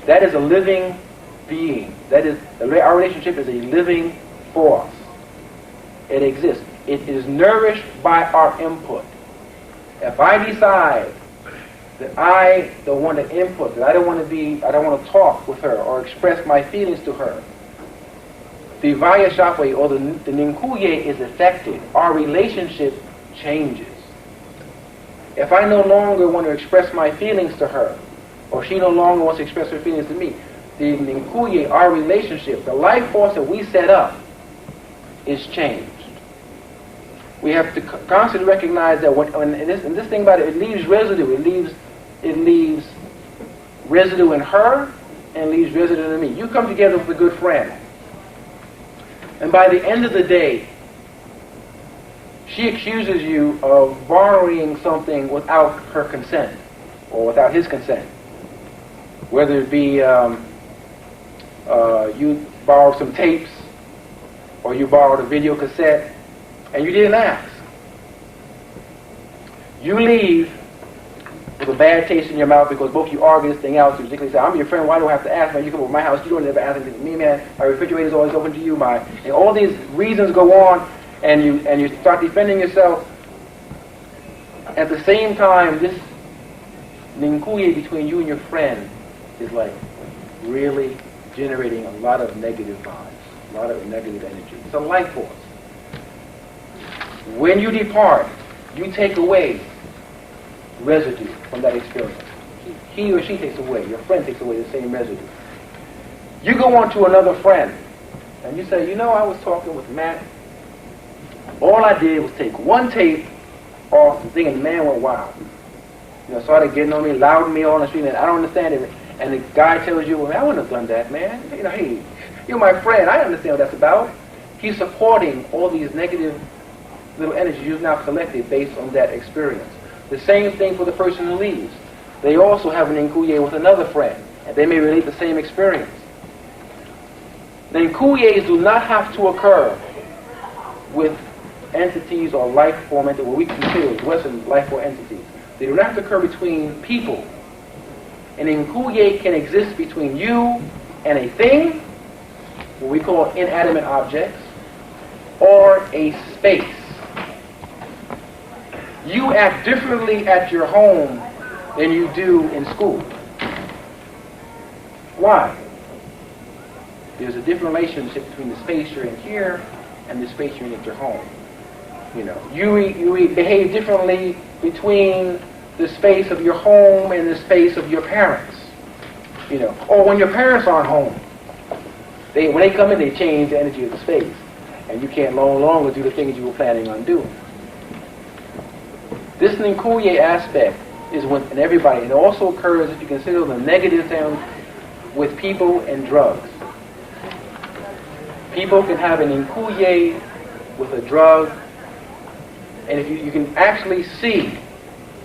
That is a living being. That is, our relationship is a living force. It exists. It is nourished by our input. If I decide that I don't want to input, that I don't want to talk with her or express my feelings to her, the Vayashapway, or the Ninkuye, is affected. Our relationship changes. If I no longer want to express my feelings to her, or she no longer wants to express her feelings to me, the Ninkuye, our relationship, the life force that we set up, is changed. We have to constantly recognize that and this thing about it leaves residue. It leaves residue in her and leaves residue in me. You come together with a good friend, and by the end of the day, she accuses you of borrowing something without her consent, or without his consent. Whether it be you borrowed some tapes, or you borrowed a video cassette, and you didn't ask. You leave with a bad taste in your mouth because both you argue this thing out. So you say, I'm your friend, why do I have to ask, man? You come over my house, you don't ever ask anything to me, man. My refrigerator's always open to you, and all these reasons go on, and you start defending yourself. At the same time, this Ninkuye between you and your friend is like really generating a lot of negative vibes, a lot of negative energy. It's a life force. When you depart, you take away residue from that experience. He or she takes away, your friend takes away the same residue. You go on to another friend, and you say, I was talking with Matt. All I did was take one tape off the thing, and the man went wild. Started getting on me, louding me on the street, and I don't understand it. And the guy tells you, I wouldn't have done that, man. Hey, you're my friend. I understand what that's about. He's supporting all these negative little energies you've now collected based on that experience. The same thing for the person who leaves. They also have an Ninkuye with another friend, and they may relate the same experience. Ninkuyes do not have to occur with entities or life form entities, what we consider Western life form entities. They do not have to occur between people. An Ninkuye can exist between you and a thing, what we call inanimate objects, or a space. You act differently at your home than you do in school. Why? There's a different relationship between the space you're in here and the space you're in at your home. You know, you behave differently between the space of your home and the space of your parents. You know, or when your parents aren't home, when they come in, they change the energy of the space, and you can't no longer do the things you were planning on doing. This Ninkuye aspect is in everybody. It also occurs if you consider the negative thing with people and drugs. People can have an Ninkuye with a drug, and if you can actually see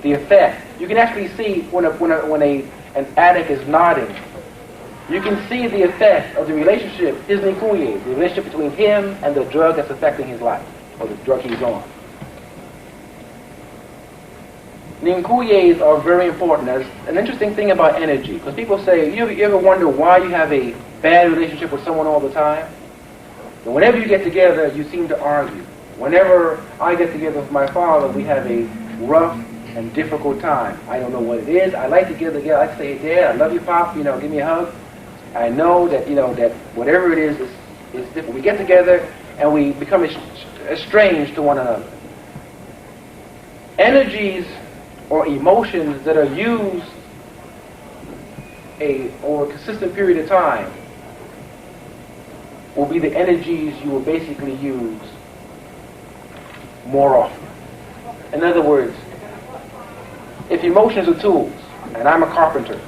the effect. You can actually see when an addict is nodding. You can see the effect of the relationship, his Ninkuye, the relationship between him and the drug that's affecting his life, or the drug he's on. Ninkuyes are very important. There's an interesting thing about energy, because people say, you ever wonder why you have a bad relationship with someone all the time? And whenever you get together, you seem to argue. Whenever I get together with my father, we have a rough and difficult time. I don't know what it is. I like to get together. I say, Dad, I love you, Pop. You know, give me a hug. I know that, that whatever it is different. We get together and we become estranged to one another. Energies or emotions that are used over a consistent period of time will be the energies you will basically use more often. In other words, if emotions are tools, and I'm a carpenter,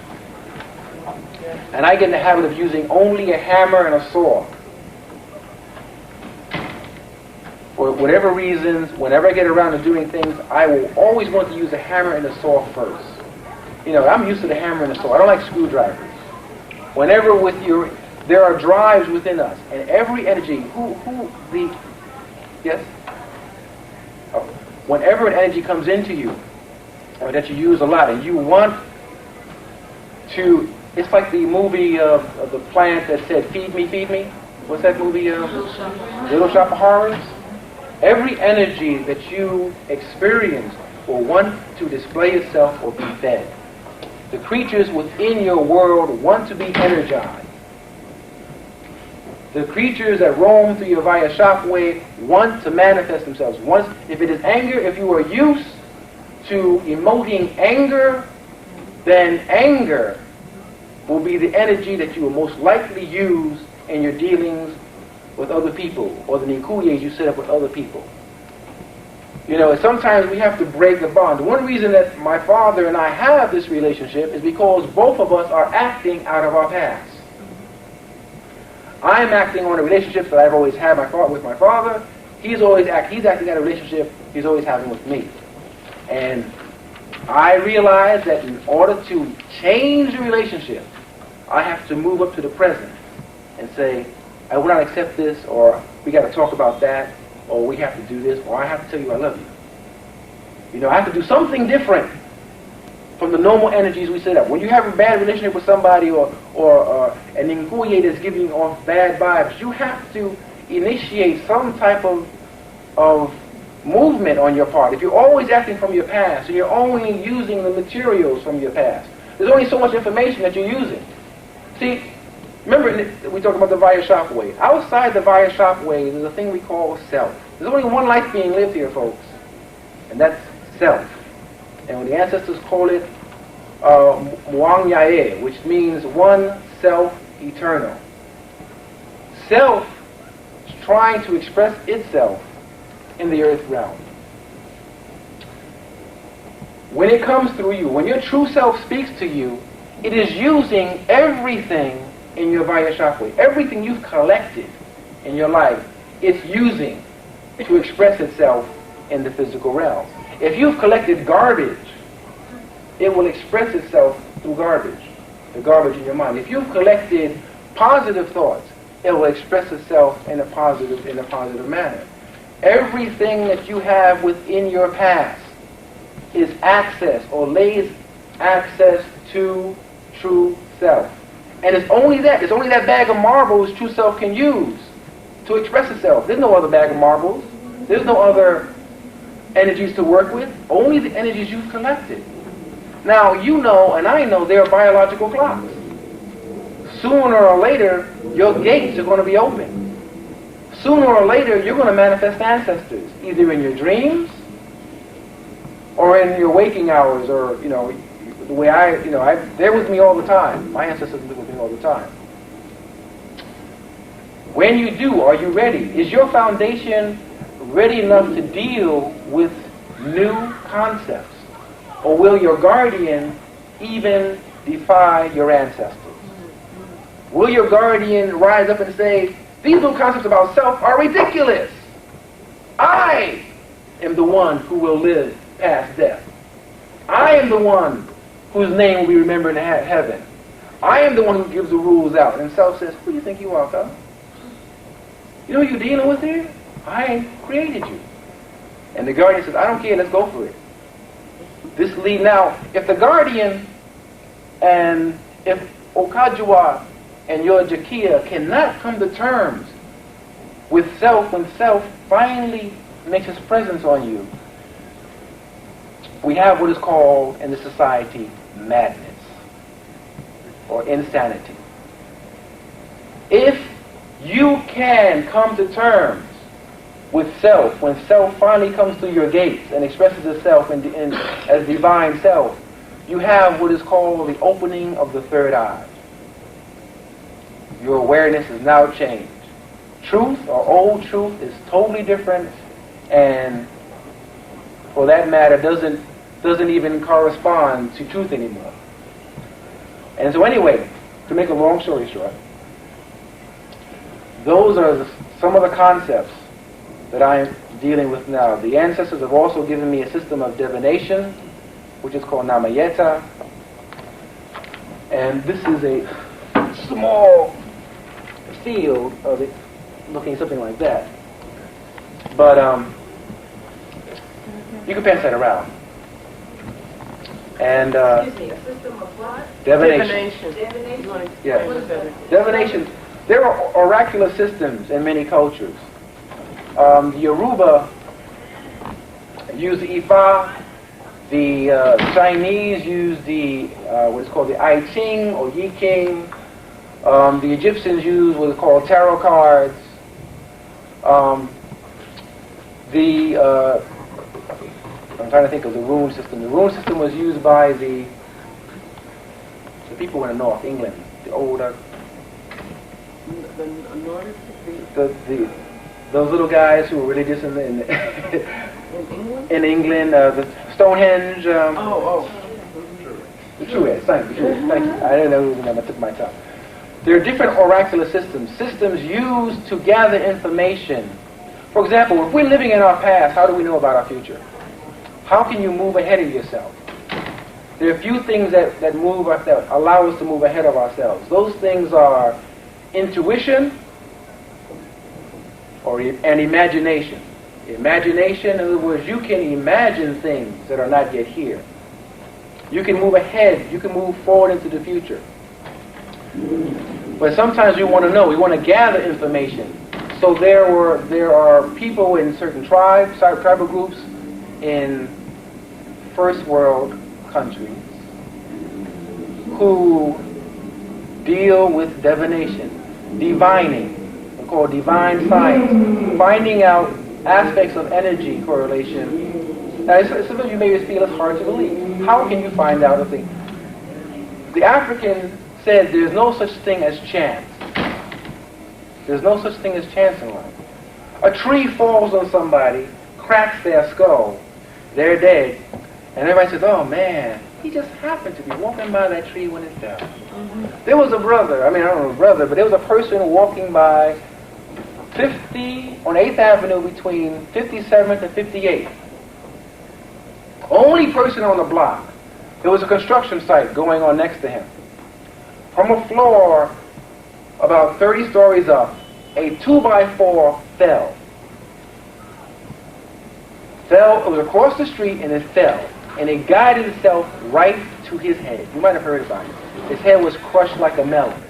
and I get in the habit of using only a hammer and a saw, for whatever reasons, whenever I get around to doing things, I will always want to use a hammer and a saw first. I'm used to the hammer and the saw. I don't like screwdrivers. Whenever there are drives within us, and every energy, yes? Oh. Whenever an energy comes into you, or that you use a lot, and you want to, it's like the movie of the plant that said, feed me, feed me. What's that movie? Little Shop of Horrors. Every energy that you experience will want to display itself or be fed. The creatures within your world want to be energized. The creatures that roam through your via shockwave want to manifest themselves. If it is anger, if you are used to emoting anger, then anger will be the energy that you will most likely use in your dealings with other people, or the Ninkuyes you set up with other people. Sometimes we have to break the bond. One reason that my father and I have this relationship is because both of us are acting out of our past. I'm acting on a relationship that I've always had with my father. He's acting out a relationship he's always having with me. And I realize that in order to change the relationship, I have to move up to the present and say, I will not accept this, or we got to talk about that, or we have to do this, or I have to tell you I love you. I have to do something different from the normal energies we set up. When you have a bad relationship with somebody, or an Ninkuye that's giving off bad vibes, you have to initiate some type of movement on your part. If you're always acting from your past, and you're only using the materials from your past, there's only so much information that you're using. See, remember, we talked about the via shockwave. Outside the via shockwave, there's a thing we call self. There's only one life being lived here, folks, and that's self. And when the ancestors call it Muang Yae, which means one self eternal. Self is trying to express itself in the earth realm. When it comes through you, when your true self speaks to you, it is using everything in your via shockwave. Everything you've collected in your life, it's using to express itself in the physical realm. If you've collected garbage, it will express itself through garbage, the garbage in your mind. If you've collected positive thoughts, it will express itself in a positive manner. Everything that you have within your past is access, or lays access to true self. And it's only that bag of marbles true self can use to express itself. There's no other bag of marbles. There's no other energies to work with. Only the energies you've collected. Now, you know and I know there are biological clocks. Sooner or later, your gates are going to be open. sooner or later you're going to manifest ancestors, either in your dreams or in your waking hours, or the way they're with me all the time. My ancestors live with me all the time. When you do, are you ready? Is your foundation ready enough to deal with new concepts? Or will your guardian even defy your ancestors? Will your guardian rise up and say, these new concepts about self are ridiculous? I am the one who will live past death. I am the one whose name will be remembered in heaven. I am the one who gives the rules out. And self says, who do you think you are, fella? You know who you're dealing with here? I created you. And the guardian says, I don't care, let's go for it. This lead now, if the guardian and if Okajua and your Jakia cannot come to terms with self when self finally makes its presence on you, we have what is called in the society madness or insanity. If you can come to terms with self when self finally comes through your gates and expresses itself as divine self, you have what is called the opening of the third eye. Your awareness is now changed. Truth or old truth is totally different, and for that matter doesn't even correspond to truth anymore. And so anyway, to make a long story short, those are some of the concepts that I am dealing with now. The ancestors have also given me a system of divination, which is called Namayeta. And this is a small field of it looking something like that. But you can pass that around. And Excuse me, a system of what? divination. Divination? Yeah. What is that? Divination. There are oracular systems in many cultures. The Yoruba use the Ifa. The Chinese use the what is called the I Ching or Yi King. The Egyptians use what is called tarot cards. I'm trying to think of the rune system. The rune system was used by the people in the North, England, the older, those little guys who were religious in England? in England, the Stonehenge. The Truheads. Thank you. Thank you. I didn't know the name. I took my time. There are different oracular systems used to gather information. For example, if we're living in our past, how do we know about our future? How can you move ahead of yourself? There are a few things that allow us to move ahead of ourselves. Those things are intuition and imagination. Imagination, in other words, you can imagine things that are not yet here. You can move ahead. You can move forward into the future. But sometimes we want to know. We want to gather information. So there are people in certain tribal groups in first world countries who deal with divination, divining, called divine science, finding out aspects of energy correlation. Now, some of you may feel it's hard to believe. How can you find out a thing? The African said there's no such thing as chance. There's no such thing as chance in life. A tree falls on somebody, cracks their skull, they're dead, and everybody says, oh man, he just happened to be walking by that tree when it fell. There was a brother, I don't know a brother, but there was a person walking by 50 on 8th Avenue between 57th and 58th. Only person on the block. There was a construction site going on next to him. From a floor about 30 stories up, a 2x4 fell. It was across the street and it fell. And it guided itself right to his head. You might have heard about it. His head was crushed like a melon.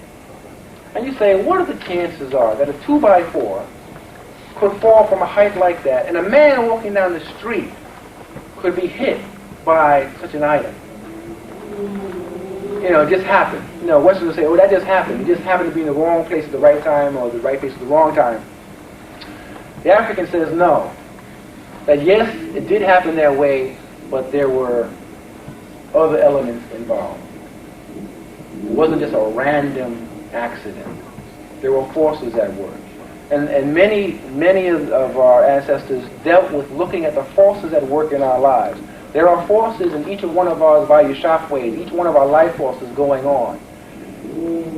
And you say, what are the chances are that a 2x4 could fall from a height like that and a man walking down the street could be hit by such an item? It just happened. Westerners say, oh, that just happened. It just happened to be in the wrong place at the right time or the right place at the wrong time. The African says no. That yes, it did happen that way, but there were other elements involved. It wasn't just a random accident. There were forces at work. And many of our ancestors dealt with looking at the forces at work in our lives. There are forces in each of one of our Vayushapways, each one of our life forces going on.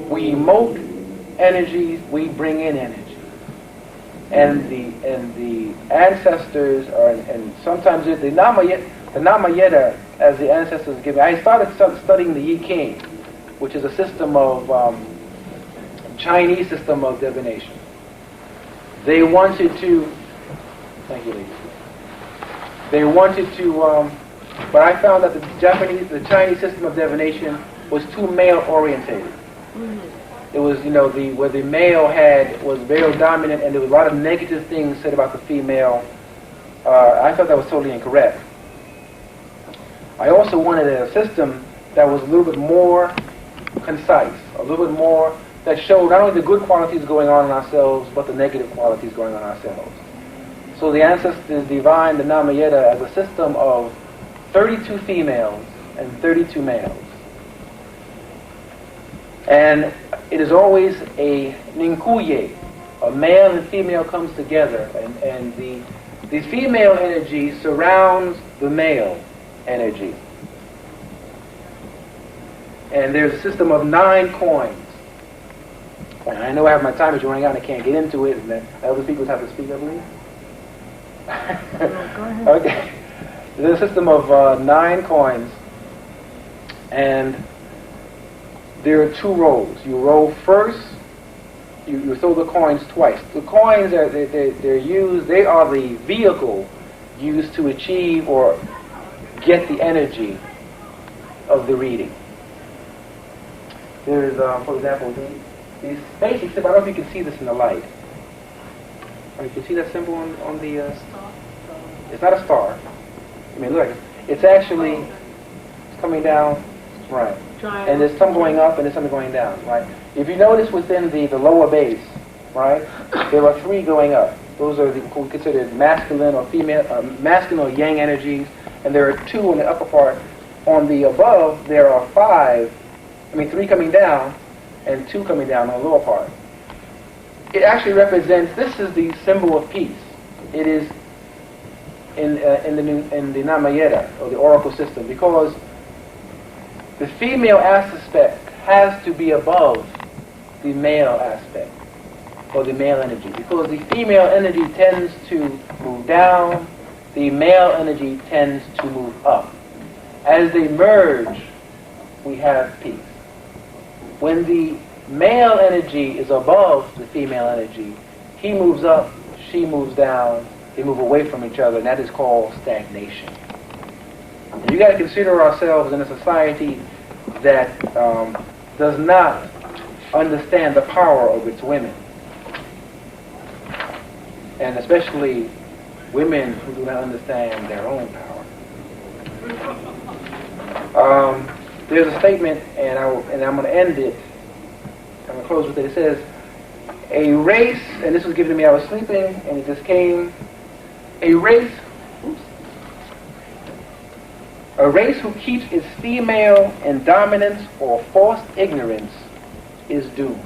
We emote energies, we bring in energy. And the ancestors are, and sometimes the Namayeta, as the ancestors give. I started studying the Yi King, which is a system of Chinese system of divination. They wanted to. Thank you, ladies. They wanted to, but I found that the Chinese system of divination was too male orientated. It was, where the male was very dominant, and there was a lot of negative things said about the female. I thought that was totally incorrect. I also wanted a system that was a little bit more concise, a little bit more that showed not only the good qualities going on in ourselves, but the negative qualities going on in ourselves. So the ancestors divined the Namayeta as a system of 32 females and 32 males. And it is always a ninkuye, a male and female comes together, and the female energy surrounds the male energy. And there's a system of 9 coins. And I know I have my time is running out and I can't get into it, and then other people have to speak, I believe. Go ahead. Okay. There's a system of 9 coins, and there are 2 rolls. You roll first, you throw the coins twice. The coins they're used, they are the vehicle used to achieve or get the energy of the reading. There's, for example, these basic symbols. I don't know if you can see this in the light. You can see that symbol on the... it's not a star. I mean, look, it's actually coming down, right. And there's some going up and there's some going down, right. If you notice within the lower base, right, there are 3 going up. Those are considered masculine or female, masculine or yang energies, and there are 2 on the upper part. On the above, there are 3 coming down and 2 coming down on the lower part. It actually represents, this is the symbol of peace. It is in the Namayeta, or the oracle system, because the female aspect has to be above the male aspect, or the male energy, because the female energy tends to move down, the male energy tends to move up. As they merge, we have peace. When the male energy is above the female energy, he moves up, she moves down, they move away from each other, and that is called stagnation. And you got to consider ourselves in a society that does not understand the power of its women, and especially women who do not understand their own power. There's a statement, and I'm going to end it. I'm going to close with it. It says, a race, and this was given to me, I was sleeping, and it just came, a race who keeps its female in dominance or forced ignorance is doomed.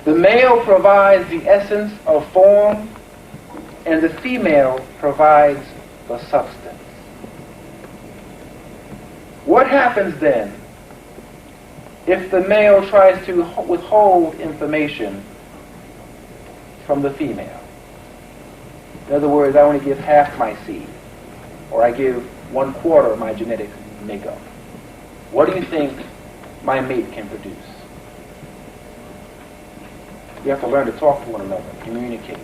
The male provides the essence of form, and the female provides the substance. What happens then if the male tries to withhold information from the female? In other words, I only give half my seed, or I give 1/4 of my genetic makeup. What do you think my mate can produce? We have to learn to talk to one another, communicate.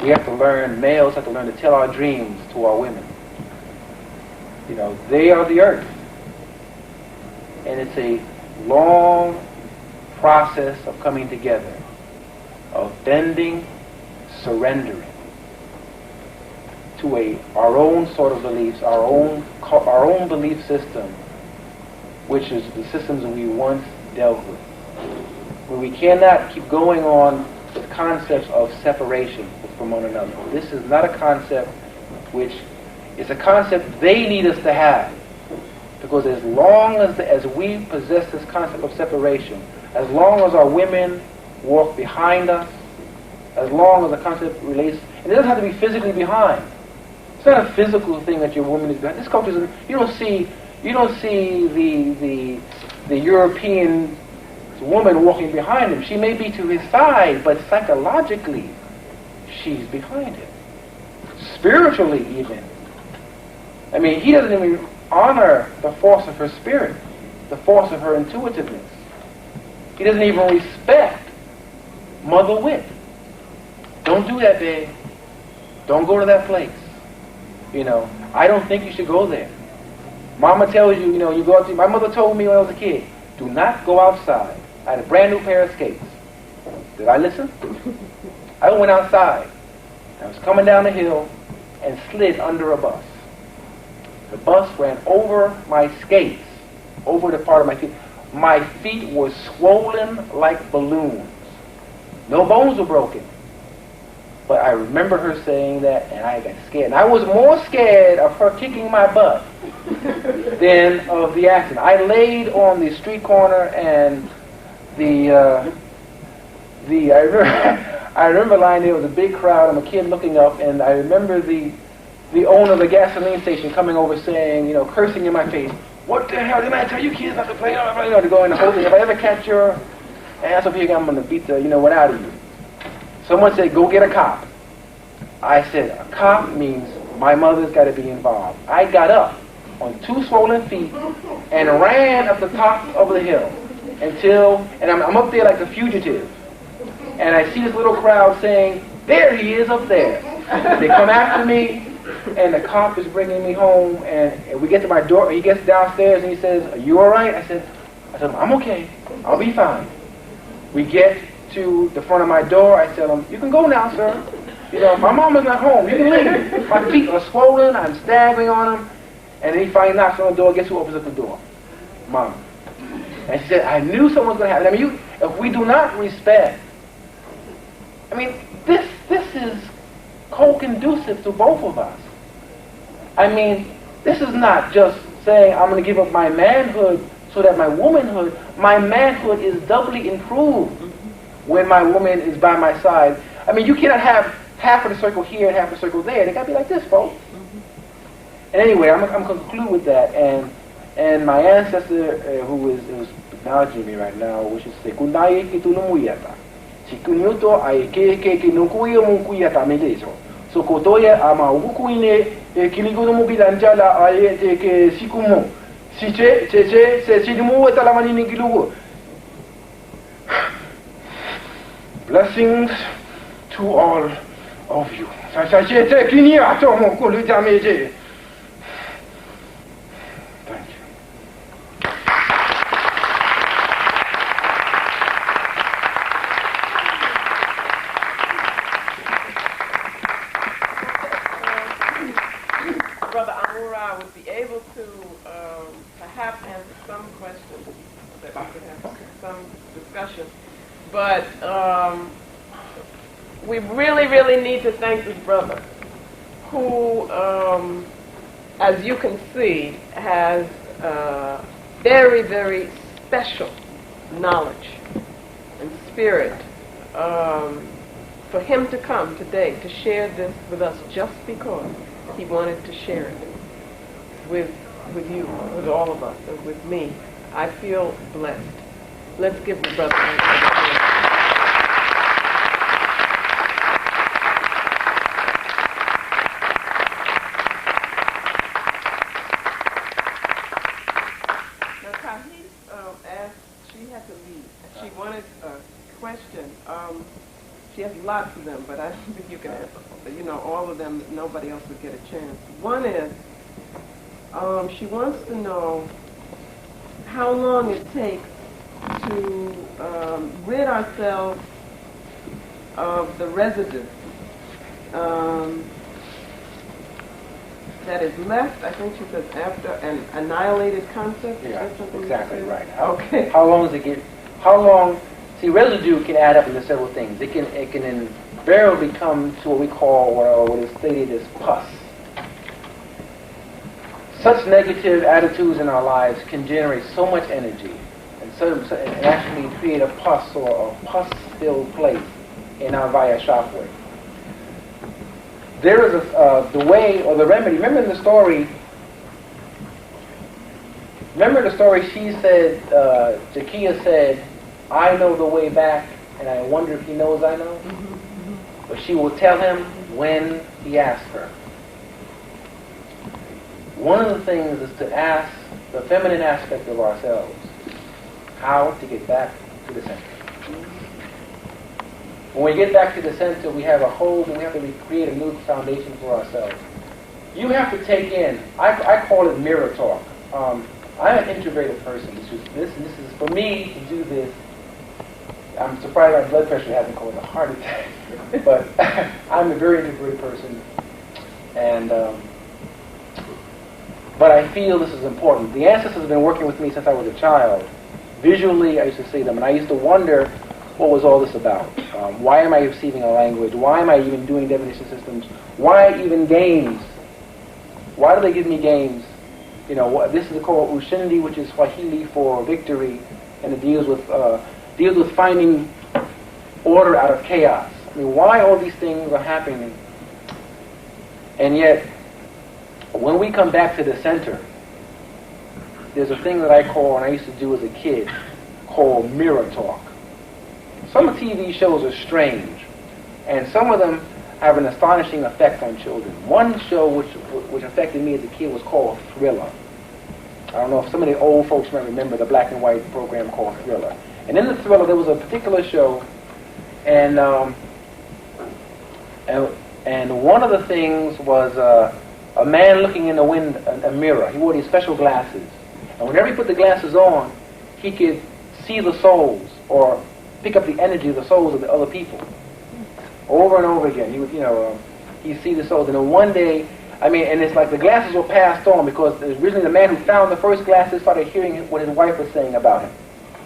We have to learn, males have to learn to tell our dreams to our women. They are the earth. And it's a long process of coming together, of bending, surrendering to our own sort of beliefs, our own belief system, which is the systems that we once dealt with. Where we cannot keep going on with concepts of separation from one another. This is not a concept which is a concept they need us to have. Because as long as we possess this concept of separation, as long as our women walk behind us, as long as the concept relates, and it doesn't have to be physically behind. It's not a physical thing that your woman is behind. This culture is, you don't see the European woman walking behind him. She may be to his side, but psychologically, she's behind him. Spiritually, even. I mean, he doesn't even honor the force of her spirit, the force of her intuitiveness. He doesn't even respect mother wit. Don't do that, babe. Don't go to that place. You know, I don't think you should go there. Mama tells you, you know, you go out to, my mother told me when I was a kid, do not go outside. I had a brand new pair of skates. Did I listen? I went outside. I was coming down the hill and slid under a bus. The bus ran over my skates, over the part of my feet. My feet were swollen like balloons. No bones were broken. But I remember her saying that, and I got scared. And I was more scared of her kicking my butt than of the accident. I laid on the street corner, and I remember lying there. It was a big crowd. I'm a kid looking up, and I remember the owner of the gasoline station coming over saying, you know, cursing in my face, "What the hell, didn't I tell you kids not to play?" You know, to go in the whole thing. If I ever catch your ass up here, I'm going to beat the, one out of you. Someone said, go get a cop. I said, a cop means my mother's got to be involved. I got up on 2 swollen feet and ran up the top of the hill and I'm up there like a fugitive. And I see this little crowd saying, there he is up there. They come after me, and the cop is bringing me home, and we get to my door. He gets downstairs and he says, are you all right? I said, I'm okay. I'll be fine. We get to the front of my door. I tell him, you can go now, sir. You know, my mama's not home. You can leave. My feet are swollen. I'm stabbing on him. And then he finally knocks on the door. Guess who opens up the door? Mom. And she said, I knew something was going to happen. I mean, if we do not respect, I mean, this is co-conducive to both of us. I mean, this is not just saying I'm going to give up my manhood so that my manhood is doubly improved when my woman is by my side. I mean, you cannot have half of the circle here and half of the circle there. They got to be like this, folks. And anyway, I'm going to conclude with that. And my ancestor, who is acknowledging me right now, which is Sekundaye Kitulumuyata. Chikunyuto Aike Nukuyo Mukuyata Medeso. So Kotoya Ama Ukuine Kiligunubilanjala Aye Sikumo. Siche, Sidimu Talamani Gilugu. Blessings to all of you. Thank you. Brother Amura would be able to perhaps answer some questions that we could have some discussion. But we really, really need to thank this brother who, as you can see, has very, very special knowledge and spirit. For him to come today to share this with us just because he wanted to share it with you, with all of us, and with me, I feel blessed. Let's give the brother a hand. She wanted a question. She has lots of them, but I don't think you can answer, all of them. Nobody else would get a chance. One is, she wants to know how long it takes to rid ourselves of the residue that is left. I think she says after an annihilated concept. Yeah, exactly right. Okay. How long does it get? How long? See, residue can add up into several things. It can invariably come to what we call, what is stated as pus. Such negative attitudes in our lives can generate so much energy and actually create a pus or a pus-filled place in our via shockwave. There is the way or the remedy. Remember the story? She said, Jakia said, I know the way back, and I wonder if he knows I know. But she will tell him when he asks her. One of the things is to ask the feminine aspect of ourselves how to get back to the center. When we get back to the center, we have to create a new foundation for ourselves. You have to take in, I call it mirror talk. I'm an introverted person. This is for me to do this. I'm surprised my blood pressure hasn't caused a heart attack, but I'm a very introverted person, and but I feel this is important. The ancestors have been working with me since I was a child. Visually, I used to see them, and I used to wonder what was all this about. Why am I receiving a language? Why am I even doing definition systems? Why even games? Why do they give me games? You know, this is called Ushindi, which is Swahili for victory, and it deals with finding order out of chaos. I mean, why all these things are happening? And yet, when we come back to the center, there's a thing that I call, and I used to do as a kid, called mirror talk. Some TV shows are strange, and some of them have an astonishing effect on children. One show which affected me as a kid was called Thriller. I don't know if some of the old folks might remember the black and white program called Thriller. And in the Thriller, there was a particular show, and one of the things was a man looking in a mirror. He wore these special glasses, and whenever he put the glasses on, he could see the souls or pick up the energy of the souls of the other people. Over and over again, he would, he'd see the souls. And then one day, and it's like the glasses were passed on because originally the man who found the first glasses started hearing what his wife was saying about him.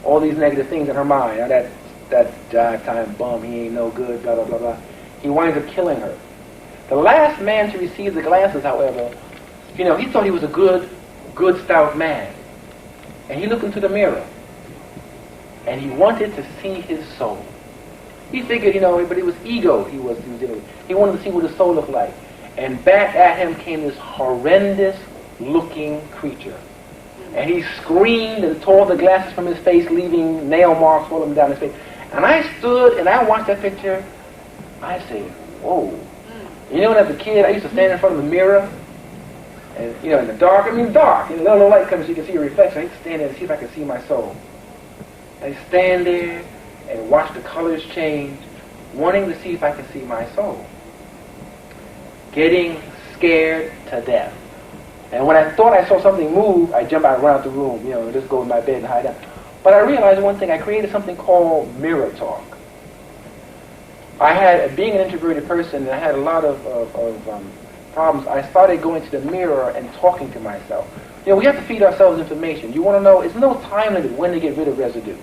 All these negative things in her mind. That jive time bum, he ain't no good, blah, blah, blah, blah. He winds up killing her. The last man to receive the glasses, however, he thought he was a good, stout man. And he looked into the mirror. And he wanted to see his soul. He figured, but it was ego he was dealing with. He wanted to see what his soul looked like. And back at him came this horrendous-looking creature. And he screamed and tore the glasses from his face, leaving nail marks all down his face. And I stood and I watched that picture. I said, whoa. As a kid, I used to stand in front of the mirror. And, in the dark, dark. No light comes so you can see your reflection. I used to stand there and see if I could see my soul. I stand there and watch the colors change, wanting to see if I can see my soul. Getting scared to death. And when I thought I saw something move, I jump out around the room, just go in my bed and hide out. But I realized one thing. I created something called mirror talk. Being an introverted person, and I had a lot of problems, I started going to the mirror and talking to myself. We have to feed ourselves information. You want to know, it's no time limit when to get rid of residue.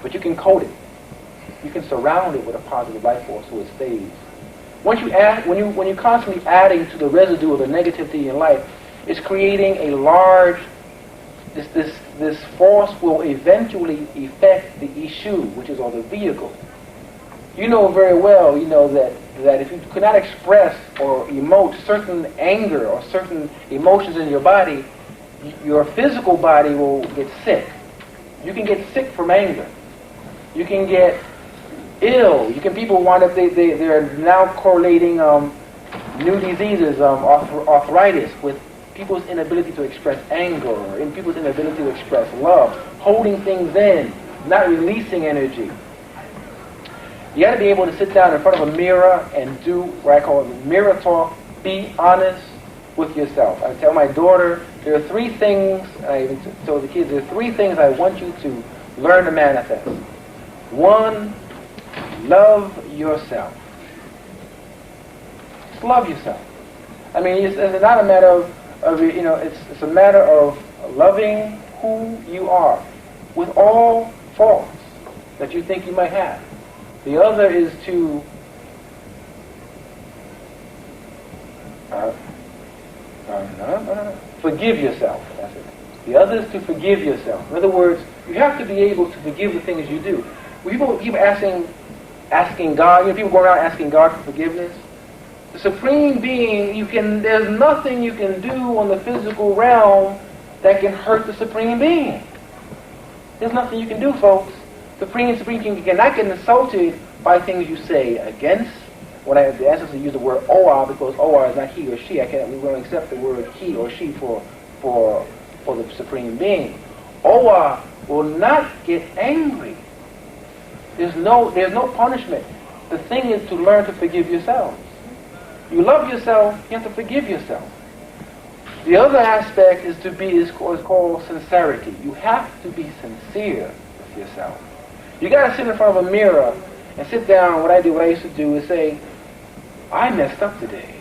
But you can coat it. You can surround it with a positive life force so it stays. Once you add, when you're constantly adding to the residue of the negativity in life, it's creating a large, this force will eventually affect the issue, which is all the vehicle. You know very well, that if you could not express or emote certain anger or certain emotions in your body, your physical body will get sick. You can get sick from anger. You can get ill. People wind up, they're now correlating new diseases, arthritis, with people's inability to express anger, and people's inability to express love, holding things in, not releasing energy. You got to be able to sit down in front of a mirror and do what I call mirror talk. Be honest with yourself. I tell my daughter, there are 3 things, I even told the kids, there are 3 things I want you to learn to manifest. 1, love yourself. Just love yourself. It's not a matter of it's a matter of loving who you are with all faults. that you think you might have. The other is to forgive yourself. That's it. The other is to forgive yourself. In other words, you have to be able to forgive the things you do. People keep asking God. People go around asking God for forgiveness. The Supreme Being, there's nothing you can do on the physical realm that can hurt the Supreme Being. There's nothing you can do, folks. The Supreme King cannot get insulted by things you say against. When the ancestors use the word Oa, because Oa is not he or she, we won't accept the word he or she for the Supreme Being. Oa will not get angry. There's no punishment. The thing is to learn to forgive yourselves. You love yourself, you have to forgive yourself. The other aspect is called sincerity. You have to be sincere with yourself. You got to sit in front of a mirror and sit down. What I used to do is say, I messed up today.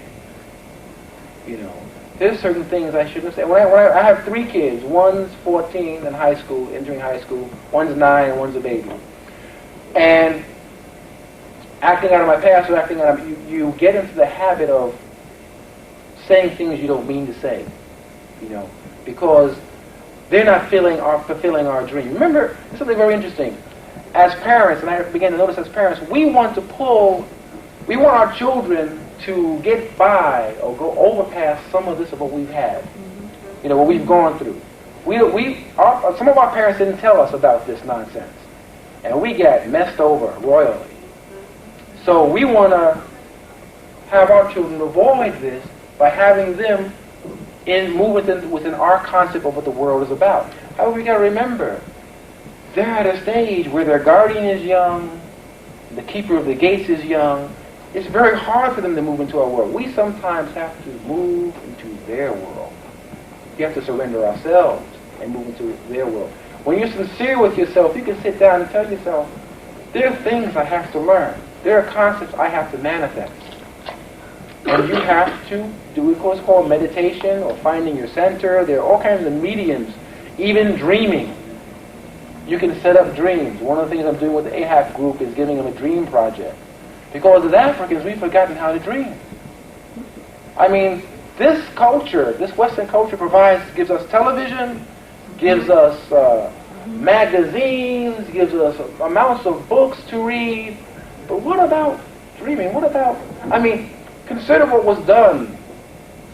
There's certain things I shouldn't have said. I have 3 kids. One's 14 in high school, entering high school. One's 9 and one's a baby. And acting out of my past or acting out of, you get into the habit of saying things you don't mean to say, because they're not fulfilling our dream. Remember, something very interesting. As parents, and I began to notice as parents, we want our children to get by or go overpass some of this of what we've had, what we've gone through. Some of our parents didn't tell us about this nonsense, and we got messed over royally. So we want to have our children avoid this by having them move within our concept of what the world is about. However, we got to remember, they're at a stage where their guardian is young, the keeper of the gates is young. It's very hard for them to move into our world. We sometimes have to move into their world. You have to surrender ourselves and move into their world. When you're sincere with yourself, you can sit down and tell yourself, there are things I have to learn. There are concepts I have to manifest. And you have to do what's called meditation or finding your center. There are all kinds of mediums, even dreaming. You can set up dreams. One of the things I'm doing with the AHAC group is giving them a dream project. Because as Africans, we've forgotten how to dream. I mean, this culture, this Western culture gives us television, gives us magazines, gives us amounts of books to read. But what about dreaming? Consider what was done,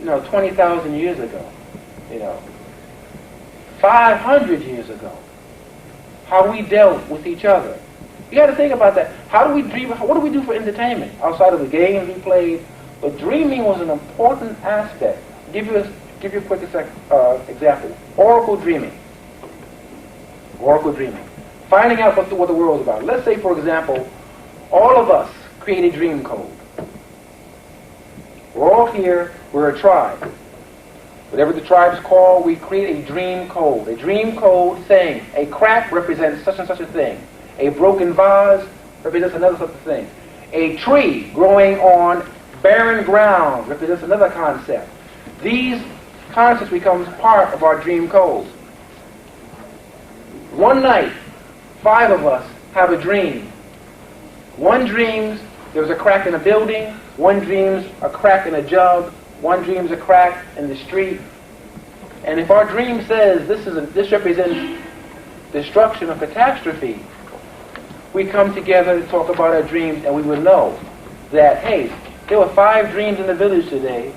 20,000 years ago, 500 years ago. How we dealt with each other. You got to think about that. How do we dream? What do we do for entertainment outside of the games we played? But dreaming was an important aspect. Give you a quick example. Oracle dreaming. Oracle dreaming. Finding out what the world is about. Let's say, for example, all of us create a dream code. We're all here. We're a tribe. Whatever the tribe's called, we create a dream code. A dream code saying a crack represents such and such a thing. A broken vase represents another such a thing. A tree growing on barren ground represents another concept. These concepts become part of our dream code. One night, 5 of us have a dream. One dreams there was a crack in a building. One dreams a crack in a jug. One dreams a crack in the street. And if our dream says this represents destruction or catastrophe, we come together to talk about our dreams, and we will know that, hey, there were 5 dreams in the village today.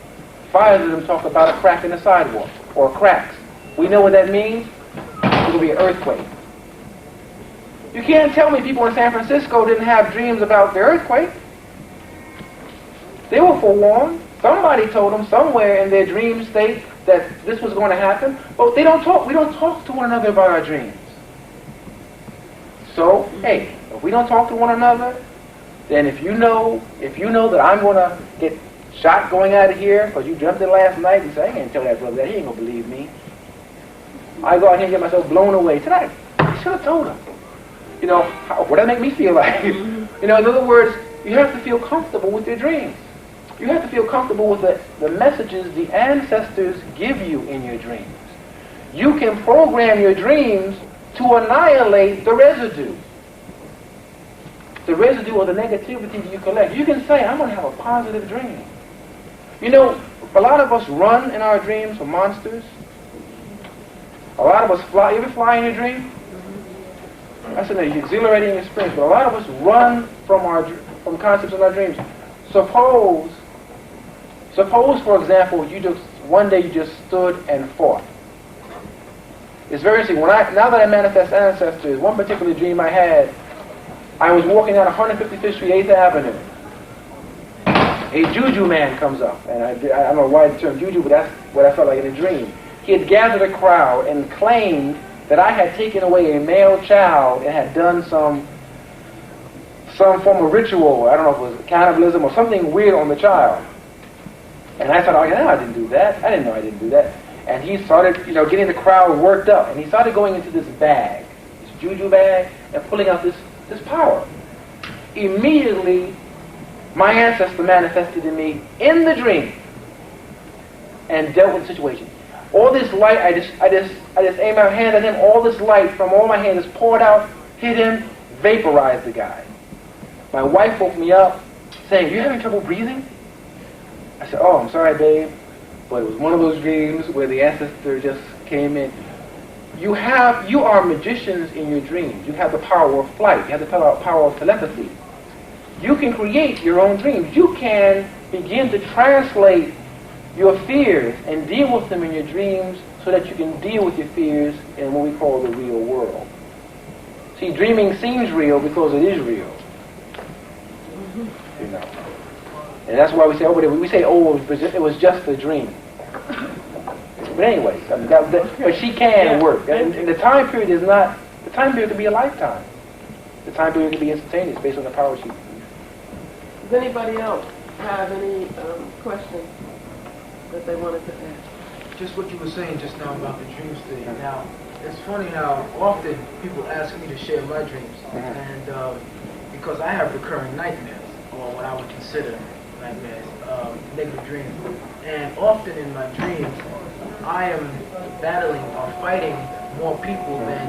5 of them talk about a crack in the sidewalk or cracks. We know what that means. It will be an earthquake. You can't tell me people in San Francisco didn't have dreams about the earthquake. They were forewarned. Somebody told them somewhere in their dream state that this was going to happen. But we don't talk to one another about our dreams. So, hey, if we don't talk to one another, then if you know that I'm going to get shot going out of here because you dreamt it last night, you say, I can't tell that brother that. He ain't going to believe me. I go out here and get myself blown away tonight. I should have told him. What does that make me feel like? In other words, you have to feel comfortable with your dreams. You have to feel comfortable with the messages the ancestors give you in your dreams. You can program your dreams to annihilate the residue. the residue of the negativity that you collect. You can say, I'm going to have a positive dream. You know, a lot of us run in our dreams from monsters. A lot of us fly. You ever fly in your dream? That's an exhilarating experience. But a lot of us run from concepts in our dreams. Suppose, for example, one day you just stood and fought. It's very interesting. Now that I manifest ancestors, one particular dream I had, I was walking down 155th Street, 8th Avenue. A juju man comes up, and I don't know why the term juju, but that's what I felt like in a dream. He had gathered a crowd and claimed that I had taken away a male child and had done some form of ritual. I don't know if it was cannibalism or something weird on the child. And I thought, oh, no, I didn't do that. I didn't know I didn't do that. And he started, getting the crowd worked up. And he started going into this bag, this juju bag, and pulling out this power. Immediately, my ancestor manifested in me in the dream and dealt with the situation. All this light, I just aimed my hand at him. All this light from all my hands just poured out, hit him, vaporized the guy. My wife woke me up saying, "You having trouble breathing?" I said, "Oh, I'm sorry, babe, but it was one of those dreams where the ancestor just came in." You are magicians in your dreams. You have the power of flight. You have the power of telepathy. You can create your own dreams. You can begin to translate your fears and deal with them in your dreams so that you can deal with your fears in what we call the real world. See, dreaming seems real because it is real. And that's why we say, it was just a dream. But anyway, but she can work. And the time period the time period can be a lifetime. The time period can be instantaneous based on the power she uses. Does anybody else have any questions that they wanted to ask? Just what you were saying just now about the dream state. Now, it's funny how often people ask me to share my dreams. And because I have recurring nightmares, or what I would consider nightmares, negative dreams. And often in my dreams, I am battling or fighting more people than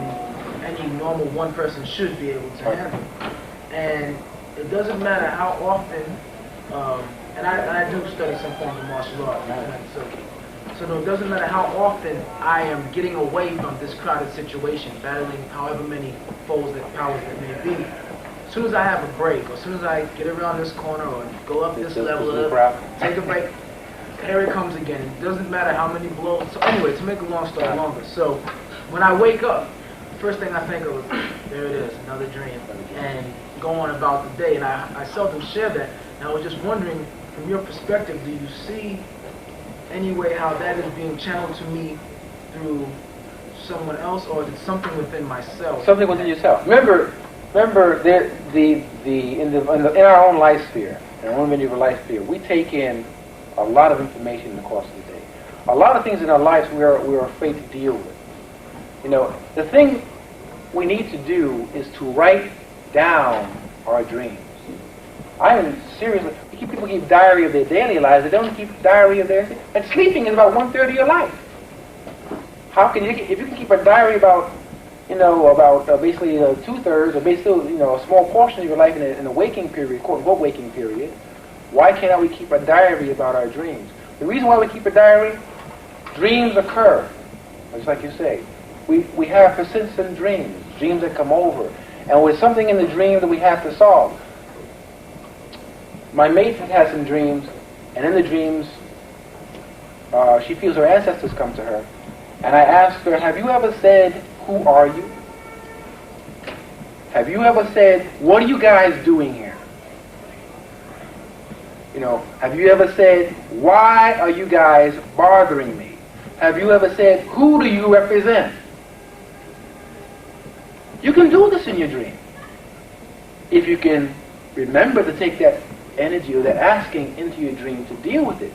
any normal one person should be able to handle. And it doesn't matter how often, and I do study some forms of martial arts, so it doesn't matter how often I am getting away from this crowded situation, battling however many powers that may be. As soon as I have a break, or as soon as I get around this corner, or go up this level, take a break, here it comes again. It doesn't matter how many blows. So anyway, to make a long story longer, so when I wake up, the first thing I think of is, there it is, another dream, and go on about the day. And I seldom share that. And I was just wondering, from your perspective, do you see any way how that is being channeled to me through someone else, or is it something within myself? Something within yourself. Remember, in our own life sphere, in our own individual life sphere, we take in a lot of information in the course of the day. A lot of things in our lives we are afraid to deal with. The thing we need to do is to write down our dreams. People keep diary of their daily lives. They don't keep diary of their... And sleeping is about 1/3 of your life. If you can keep a diary about basically 2/3, or basically, a small portion of your life in a waking period, quote-unquote waking period, why cannot we keep a diary about our dreams? The reason why we keep a diary, dreams occur, just like you say. We have persistent dreams that come over, and with something in the dream that we have to solve. My mate has had some dreams, and in the dreams, she feels her ancestors come to her, and I asked her, have you ever said, "Who are you?" Have you ever said, "What are you guys doing here?" Have you ever said, "Why are you guys bothering me?" Have you ever said, "Who do you represent?" You can do this in your dream. If you can remember to take that energy or that asking into your dream to deal with it.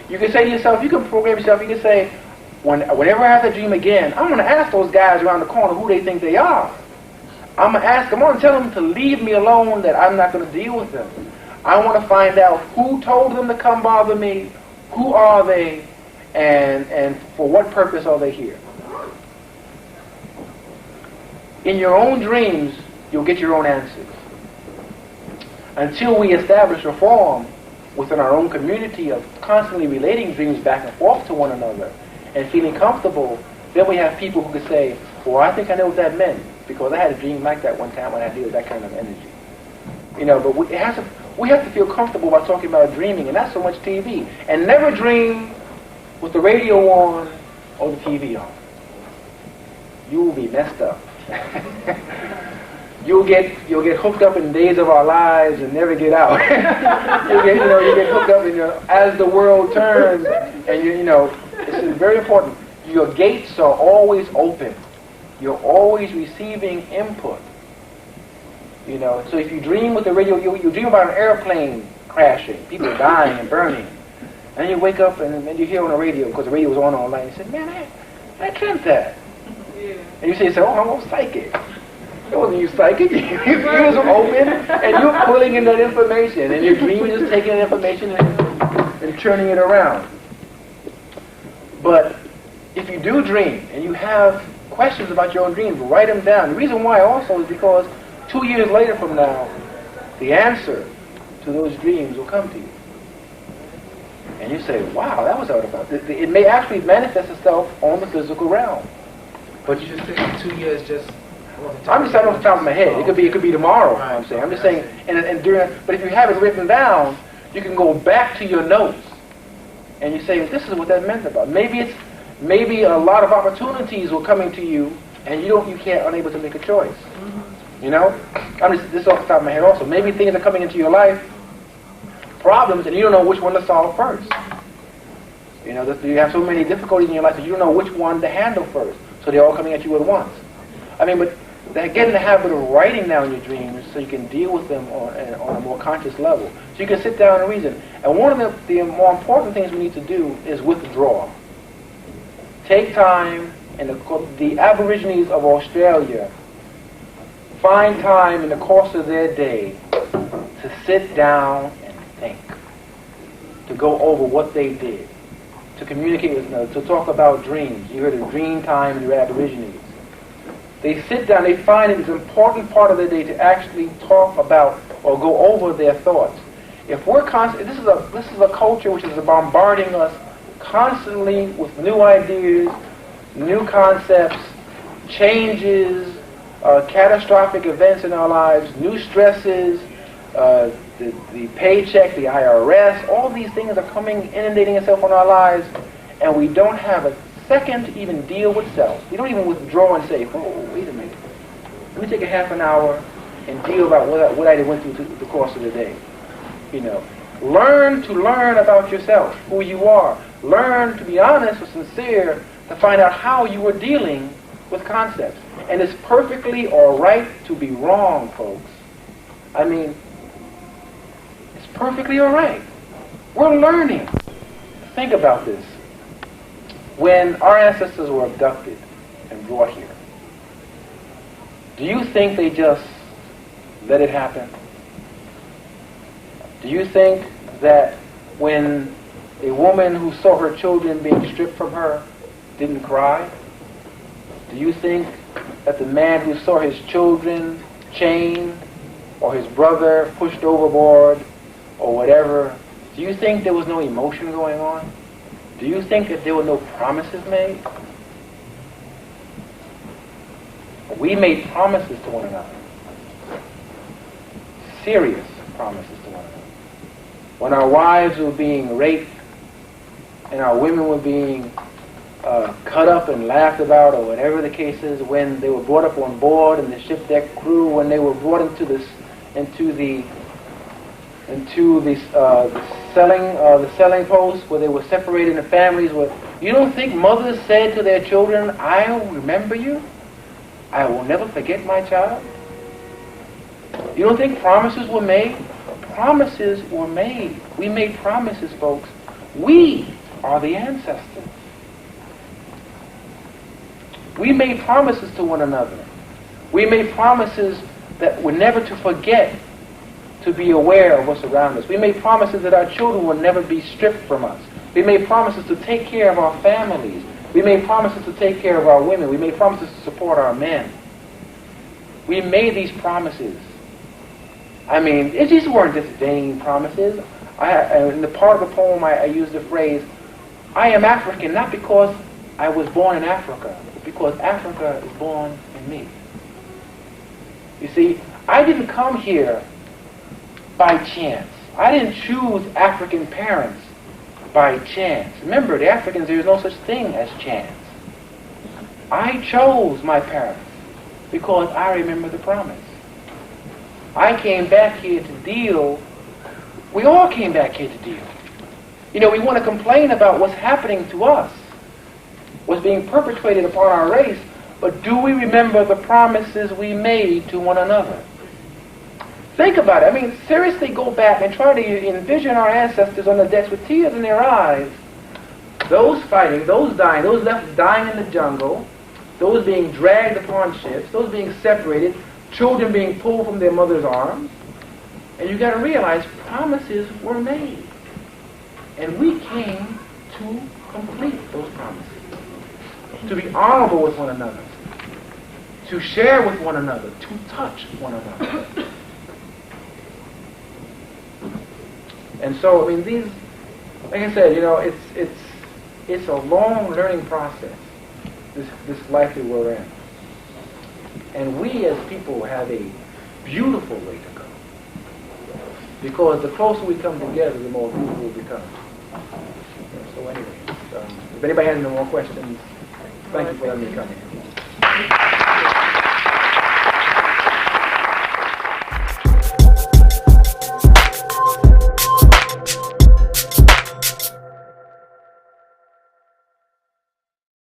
You can say to yourself, you can program yourself, you can say, whenever I have a dream again, I'm going to ask those guys around the corner who they think they are. I'm going to tell them to leave me alone, that I'm not going to deal with them. I want to find out who told them to come bother me, who are they, and for what purpose are they here. In your own dreams, you'll get your own answers. Until we establish reform within our own community of constantly relating dreams back and forth to one another and feeling comfortable, then we have people who could say, well, I think I know what that meant because I had a dream like that one time when I deal with that kind of energy. You know, but we have to feel comfortable about talking about dreaming, and not so much TV. And never dream with the radio on or the TV on. You will be messed up. You'll get hooked up in Days of Our Lives and never get out. you get hooked up in as the world turns, and it's very important. Your gates are always open. You're always receiving input. You know, so if you dream with the radio, you dream about an airplane crashing, people dying and burning, and you wake up and you hear on the radio because the radio was on all night. And you say, "Man, I dreamt that." Yeah. And you say, "Oh, I'm psychic." It wasn't you psychic. Your ears are open, and you're pulling in that information, and your dream is taking that information and turning it around. But if you do dream and you have questions about your own dreams, write them down. The reason why also is because 2 years later from now, the answer to those dreams will come to you. And you say, wow, that was all about it. It may actually manifest itself on the physical realm. But you just think 2 years just... I'm just saying off the top of my head. It could be tomorrow, right. I'm saying. I'm just saying, but if you have it written down, you can go back to your notes and you say, this is what that meant about. Maybe a lot of opportunities were coming to you and you unable to make a choice. Mm-hmm. You know? This is off the top of my head also. Maybe things are coming into your life, problems, and you don't know which one to solve first. You know, you have so many difficulties in your life that you don't know which one to handle first. So they're all coming at you at once. I mean, but get in the habit of writing down your dreams so you can deal with them on a more conscious level. So you can sit down and reason. And one of the more important things we need to do is withdraw. Take time, and the Aborigines of Australia find time in the course of their day to sit down and think, to go over what they did, to communicate with them, to talk about dreams. You heard of dream time in the Aborigines. They sit down, they find it is an important part of their day to actually talk about or go over their thoughts. If we're this is a culture which is bombarding us constantly with new ideas, new concepts, changes, catastrophic events in our lives, new stresses, the paycheck, the IRS, all these things are inundating itself on our lives, and we don't have a second to even deal with self. We don't even withdraw and say, oh, wait a minute. Let me take a half an hour and deal about what I went through the course of the day. You know, learn about yourself, who you are. Learn to be honest or sincere to find out how you are dealing with concepts. And it's perfectly all right to be wrong, folks. I mean, it's perfectly all right. We're learning. Think about this. When our ancestors were abducted and brought here, do you think they just let it happen? Do you think that when a woman who saw her children being stripped from her didn't cry? Do you think that the man who saw his children chained or his brother pushed overboard or whatever, do you think there was no emotion going on? Do you think that there were no promises made? We made promises to one another. Serious promises to one another. When our wives were being raped and our women were being cut up and laughed about, or whatever the case is, when they were brought up on board and the ship deck crew, when they were brought into the selling post where they were separated in families, where you don't think mothers said to their children, I'll remember you, I will never forget my child? You don't think promises were made? Promises were made. We made promises, folks. We are the ancestors. We made promises to one another. We made promises that were never to forget to be aware of what's around us. We made promises that our children would never be stripped from us. We made promises to take care of our families. We made promises to take care of our women. We made promises to support our men. We made these promises. I mean, these weren't just vain promises. In the part of the poem, I used the phrase, I am African, not because I was born in Africa, but because Africa is born in me. You see, I didn't come here by chance. I didn't choose African parents by chance. Remember, the Africans, there is no such thing as chance. I chose my parents because I remember the promise. I came back here to deal, we all came back here to deal. You know, we want to complain about what's happening to us, what's being perpetrated upon our race, but do we remember the promises we made to one another? Think about it. I mean, seriously go back and try to envision our ancestors on the decks with tears in their eyes. Those fighting, those dying, those left dying in the jungle, those being dragged upon ships, those being separated, children being pulled from their mother's arms. And you got to realize promises were made. And we came to complete those promises. To be honorable with one another. To share with one another. To touch one another. And so, I mean, these, like I said, you know, it's a long learning process, this life that we're in. And we as people have a beautiful way to go. Because the closer we come together, the more beautiful we become. So anyway, if anybody has any more questions, thank you for letting me come here.